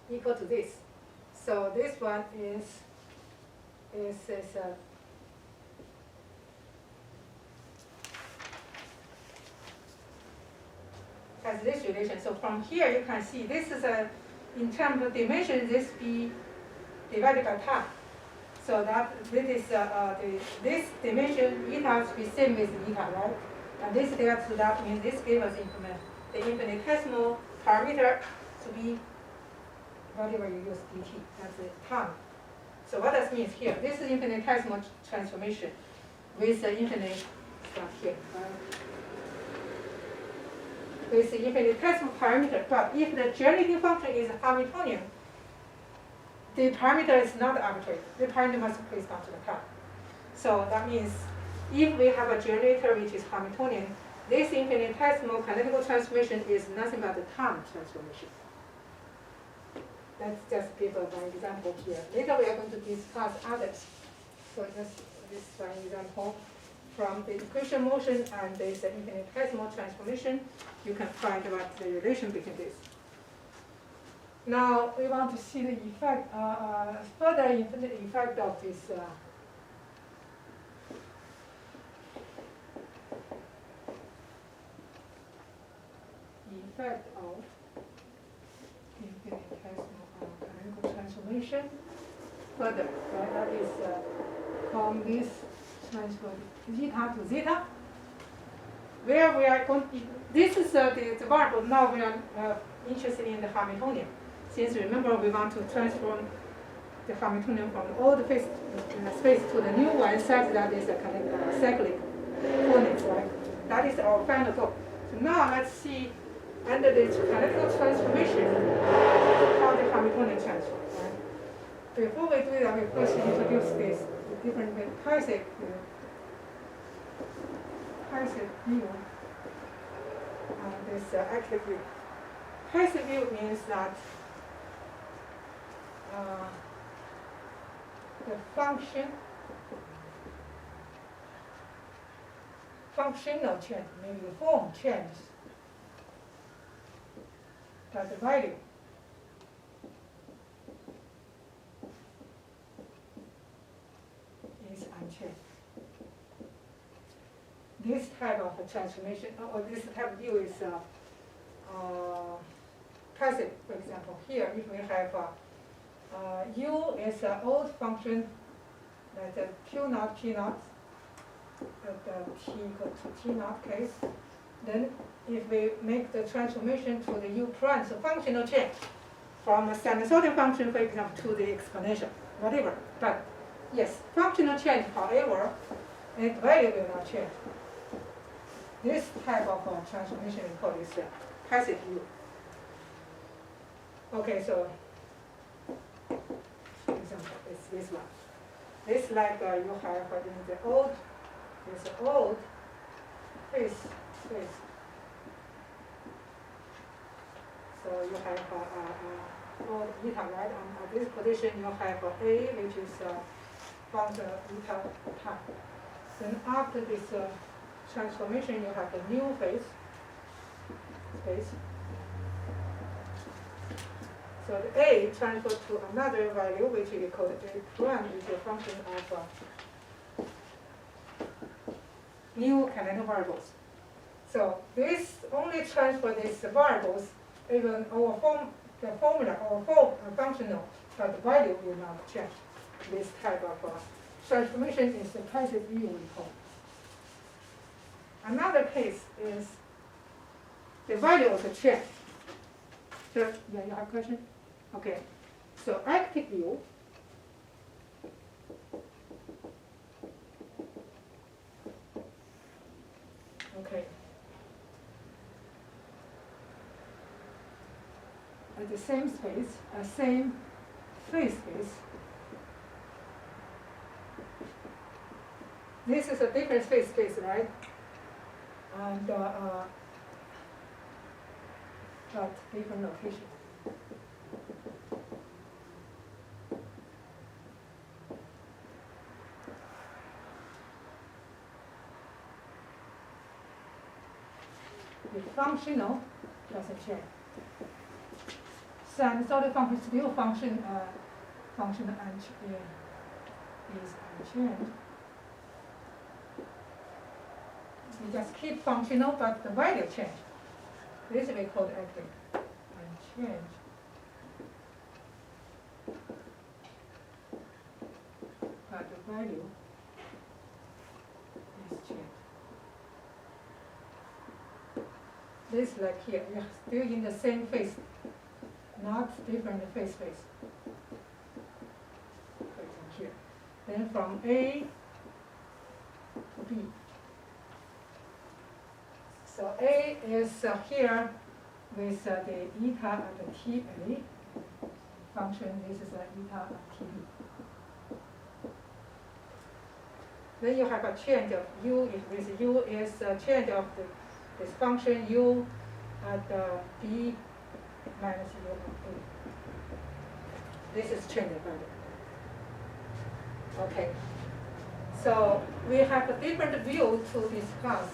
equal to this. So this one has this relation. So from here you can see this is in terms of dimension, this be divided by time. So that this is this dimension eta should be same with eta, right? And this delta, so that means this gives us the infinitesimal parameter to be whatever you use dt. That's the time. So what does means here? This is infinitesimal transformation with the infinite stuff here, right? With the infinitesimal parameter, but if the generating function is Hamiltonian, the parameter is not arbitrary. The parameter must correspond to the time. So that means if we have a generator which is Hamiltonian, this infinitesimal canonical transformation is nothing but the time transformation. Let's just give one example here. Later we are going to discuss others. So just this one example from the equation motion and this infinitesimal transformation, you can find what the relation between this. Now we want to see the effect, further effect of this effect of infinitesimal canonical transformation. Further, right? That is from this transfer zeta to zeta, where we are going. This is the variable. Now we are interested in the Hamiltonian. Since remember we want to transform the Hamiltonian from the old space to the new one such that is a cyclic coordinates, right? That is our final goal. So now let's see under this canonical transformation how the Hamiltonian transform, right? Before we do that, we first introduce this different Heisig view and this active view. Heisig view means that the functional change, maybe the form changes, but the value is unchanged. this type of transformation, or this type of view is passive. For example, here if we have u is an old function, that's a q naught p naught, at t equal to t naught case, then if we make the transformation to the u prime, so functional change from a sinusoidal function, for example, to the exponential, whatever. But yes, functional change, however, its value will not change. This type of transformation we call this passive u. Okay, so for example, it's this one. This like you have in the old, this old phase space. So you have old eta, right? And at this position you have a, which is function of eta time. Then after this transformation, you have a new phase space. So the a transferred to another value, which we call a prime, is a function of new canonical variables. So this only transfer these variables, even our form, the formula or form functional, but the value will not change. This type of transformation is the passive view we call. Another case is the value of the change. So, yeah, you have a question? Okay. So active view. Okay. At the same space, same phase space. This is a different phase space, right? And but different location. The functional doesn't change. Sinusoidal function still function is unchanged. We just keep functional, but the value change. This we call active unchanged. But the value is changed. This like here, we are still in the same phase, not different phase space. For example here. Then from A to B. So A is here with the eta and the TA function. This is eta and TB. Then you have a change of u. With u is a change of this function u at b minus u of a. This is change of value. Okay. So we have a different view to discuss.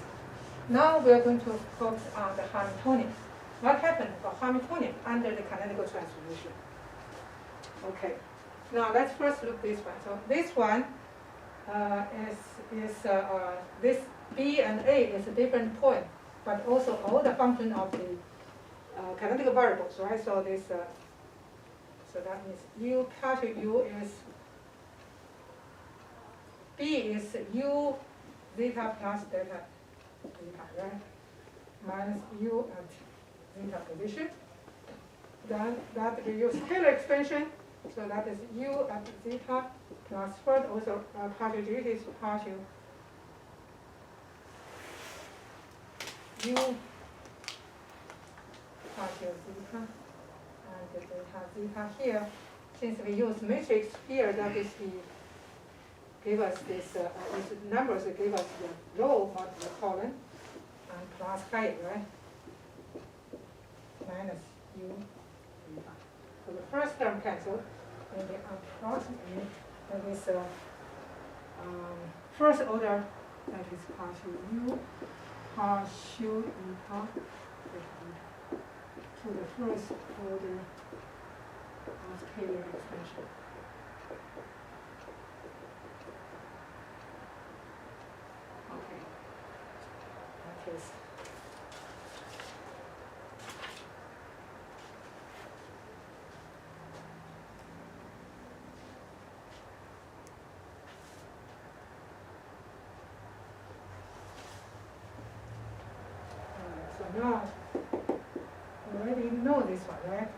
Now we are going to focus on the Hamiltonian. What happened for Hamiltonian under the canonical transformation? Okay. Now let's first look this one. So this one is this B and A is a different point, but also all the function of the canonical variables, right? So this so that means u partial u is B is u zeta plus delta. Right? Minus u at zeta position. Then that we use Taylor expansion, so that is u at zeta plus first also partial derivative is partial u partial zeta and the delta zeta here. Since we use matrix here, that is the give us this these numbers that give us the row, not the column, and plus height, right? Minus u zeta. So the first term cancelled, and the approximate that is first order, that is partial u partial eta to the first order of Taylor expansion. now, you already know this one, right?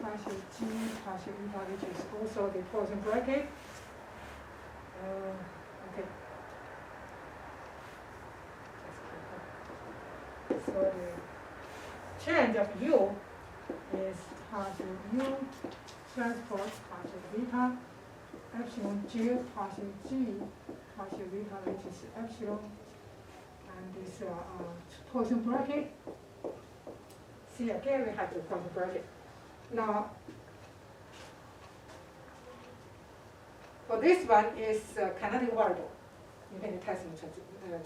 Partial G, partial eta, which is also the Poisson bracket. Okay. So the change of U is partial U transport partial beta, epsilon G partial G partial beta, which is epsilon, and this Poisson bracket. See, again we have the Poisson bracket. Now, for this one is kinetic variable. Infinitesimal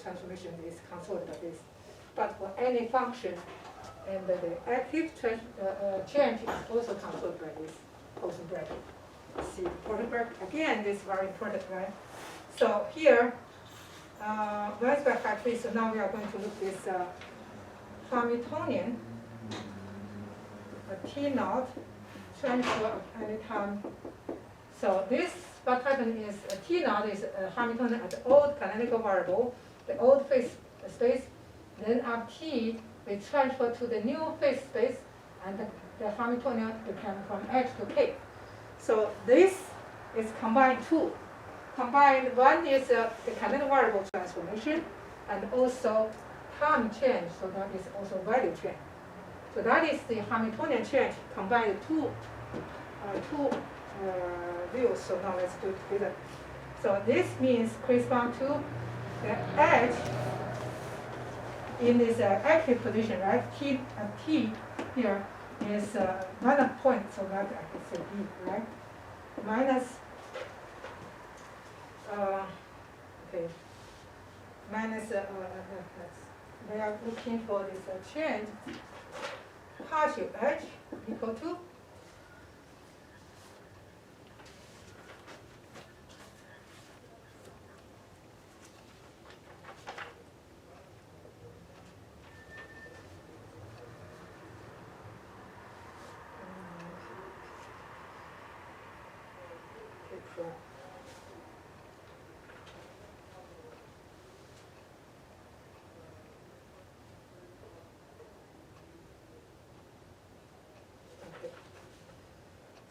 transformation is controlled by this. But for any function, and the active change is also controlled by this Poisson bracket. See, Poisson bracket, again, this is very important, right? So here, once we have this, so now we are going to look at this Hamiltonian T naught transfer of any time. So this, what happened is T naught is Hamiltonian at the old canonical variable, the old phase space. Then of T, we transfer to the new phase space, and the Hamiltonian became from H to K. So this is combined two. Combined one is the canonical variable transformation, and also time change. So that is also value change. So that is the Hamiltonian change combined two views. So now let's do it together. So this means correspond to the H in this active position, right? T here is minus point, so that I can say B, right? Minus okay. Minus we are looking for this change. Partial H equal to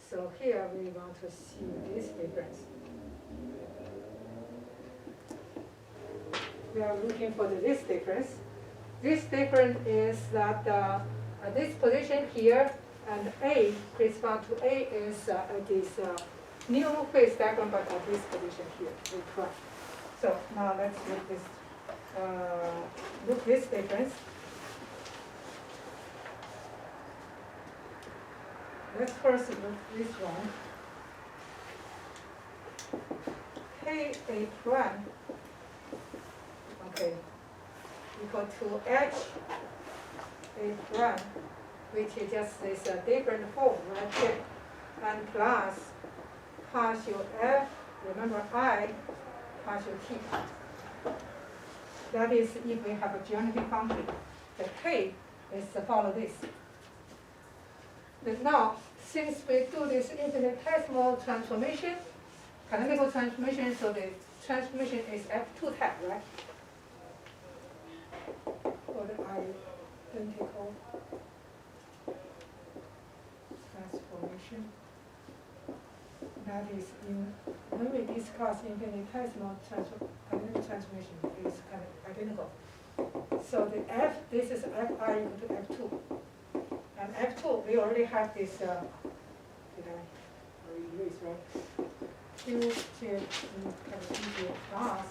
so here we want to see this difference. We are looking for this difference. This difference is that this position here and A correspond to A is this new phase diagram, but at this position here, A'. So now let's look this difference. Let's first look this one. K A prime, okay, equal to H A prime, which is just this different form right here, and plus partial F, remember I, partial T. That is if we have a geometric function. The K is follow this. But now, since we do this infinitesimal transformation, canonical transformation, so the transformation is F2 type, right? For the identical transformation. That is when we discuss infinitesimal canonical transformation, is kind of identical. So the F, this is Fi equal to F2. And F2, we already have this, did I erase, right? Q J plus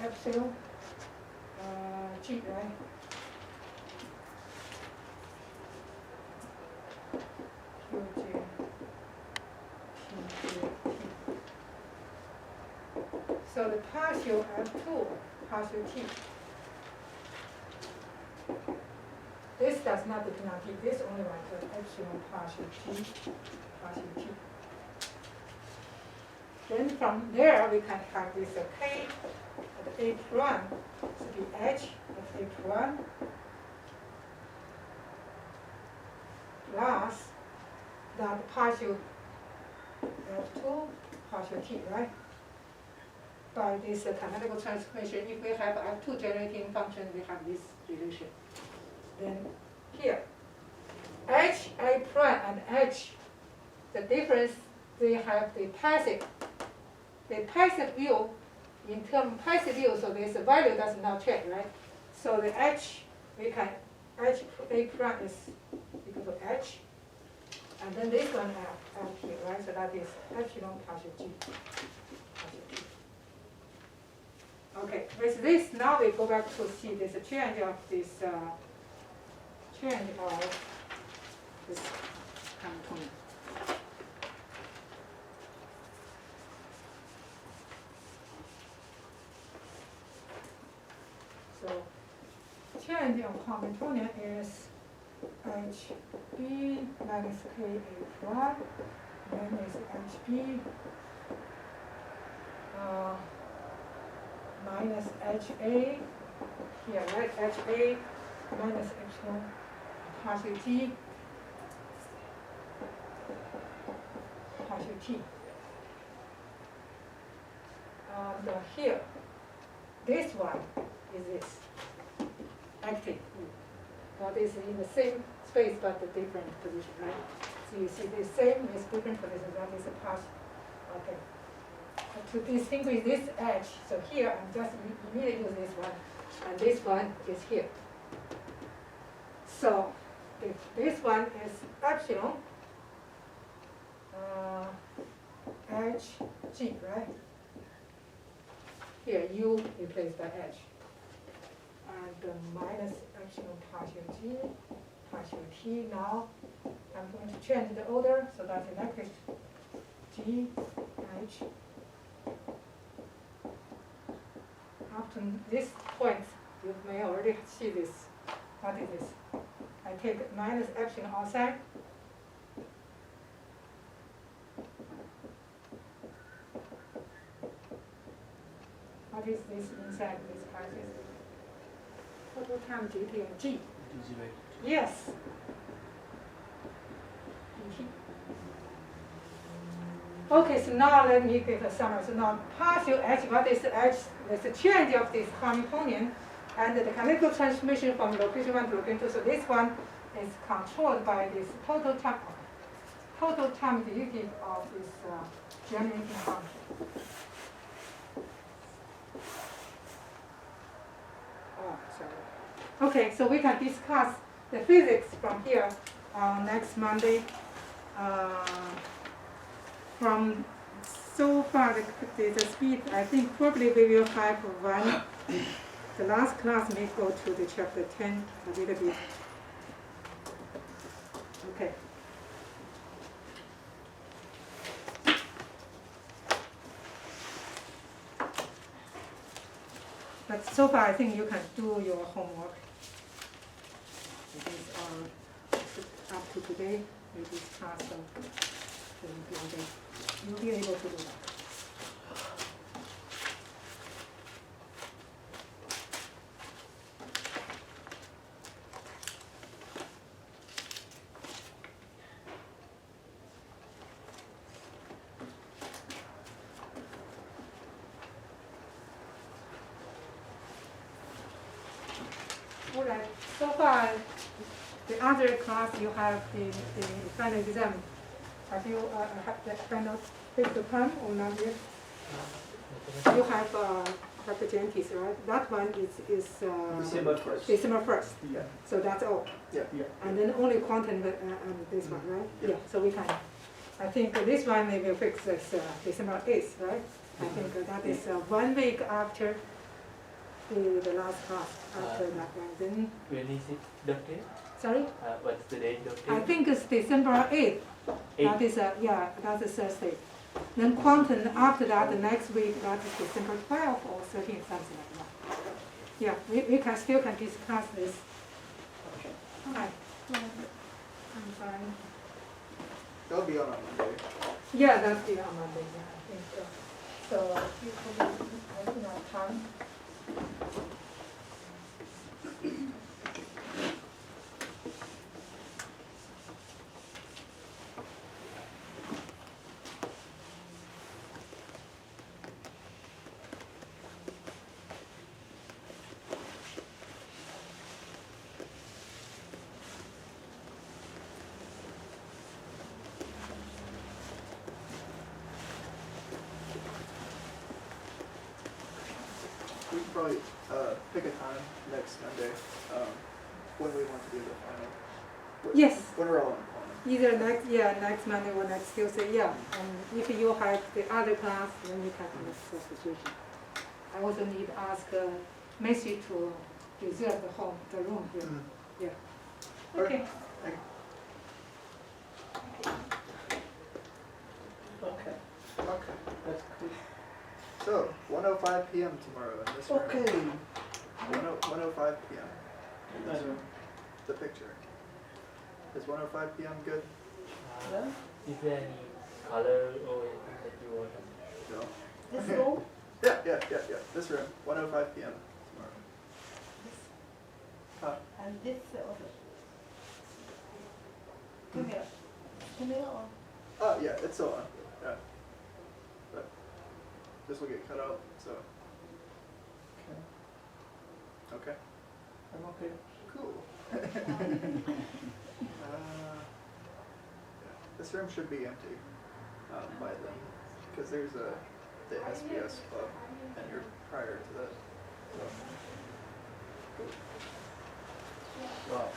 epsilon G, right? Q J T J T. So the partial F2, partial T. This does not depend on T, this only one, the epsilon partial T, partial T. Then from there, we can have this K at A prime to be H at A prime plus that partial F2, partial T, right? by this canonical transformation, if we have F2 generating function, we have this relation. Then here, H, A prime, and H, the difference, they have the passive view, in term passive view, so this value does not change, right? So the H, we can, H, A prime is equal to H, and then this one F here, right? So that is epsilon partial G. Partial G. Okay, with this, now we go back to see this change of this, change of this Hamiltonian. So, change of Hamiltonian is HB minus KA prime minus HB minus HA here, right? HA minus epsilon partial T partial T. And here, this one is this active. That is in the same space but a different position, right? So you see the same is different position, that is a pass. Okay. To distinguish this edge, so here I'm just immediately use this one, and this one is here. So if this one is epsilon Hg, right? Here U replaced by H. And minus epsilon partial G, partial T. Now I'm going to change the order, so that's electric G, H. Up to this point, you may already see this. What is this? I take minus epsilon outside. What is this inside this parenthesis? What time GT and G? Yes. GT. Okay, so now let me give a summary. So now partial H, what is H? There's a change of this Hamiltonian and the canonical transformation from location 1 to location 2. So this one is controlled by this total time derivative of this generating function. Oh, sorry. Okay, so we can discuss the physics from here next Monday. From so far the speed, I think probably we will have one. The last class may go to the chapter 10 a little bit. Okay. But so far I think you can do your homework. It is up to today, we discussed you'll be able to do that. All right, so far the other class you have the final exam. Have you have the final pick the time or not yet? You have Carpagentes, right? That one is December 1st. December 1st. Yeah. So that's all. Yeah. And then only quantum and this one, right? Yeah. So we can. I think this one they will fix this December 8th, right? I think that is 1 week after the last class. After that one, then. When is it, Doctor? Sorry. What's the date, Doctor? I think it's December 8th. That is yeah, that's a Thursday. Then quantum after that, the next week, that is December 12th or 13th, something like that. Yeah, we can still discuss this. Okay. All right. I'm fine. That'll be on Monday. Yeah, that's the on Monday. Yeah, I think so. So you probably I think our time. probably pick a time next Monday when we want to do the final. Yes. When we're all in the final. Either next Monday or next Tuesday, yeah. And if you have the other class, then you can make substitution. I also need to ask Macy to reserve the room here. Mhm. Yeah. Okay. Okay. Okay. Okay. That's cool. So 1:05 p.m. tomorrow in this room. Okay. 1:05 p.m. in this Mhm. room. The picture. Is 1:05 p.m. good? Yeah. Is there any color or anything that you want? No. This room? Yeah. This room. 1:05 p.m. tomorrow. Huh? And this also. Camera. Camera on. Oh yeah, it's still on. Yeah. But this will get cut out, so Okay. okay. I'm okay. Cool. Yeah. This room should be empty by then, because there's the SBS club, and you're prior to that. So. Wow.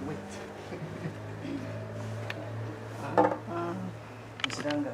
Wait. Miss Ranga.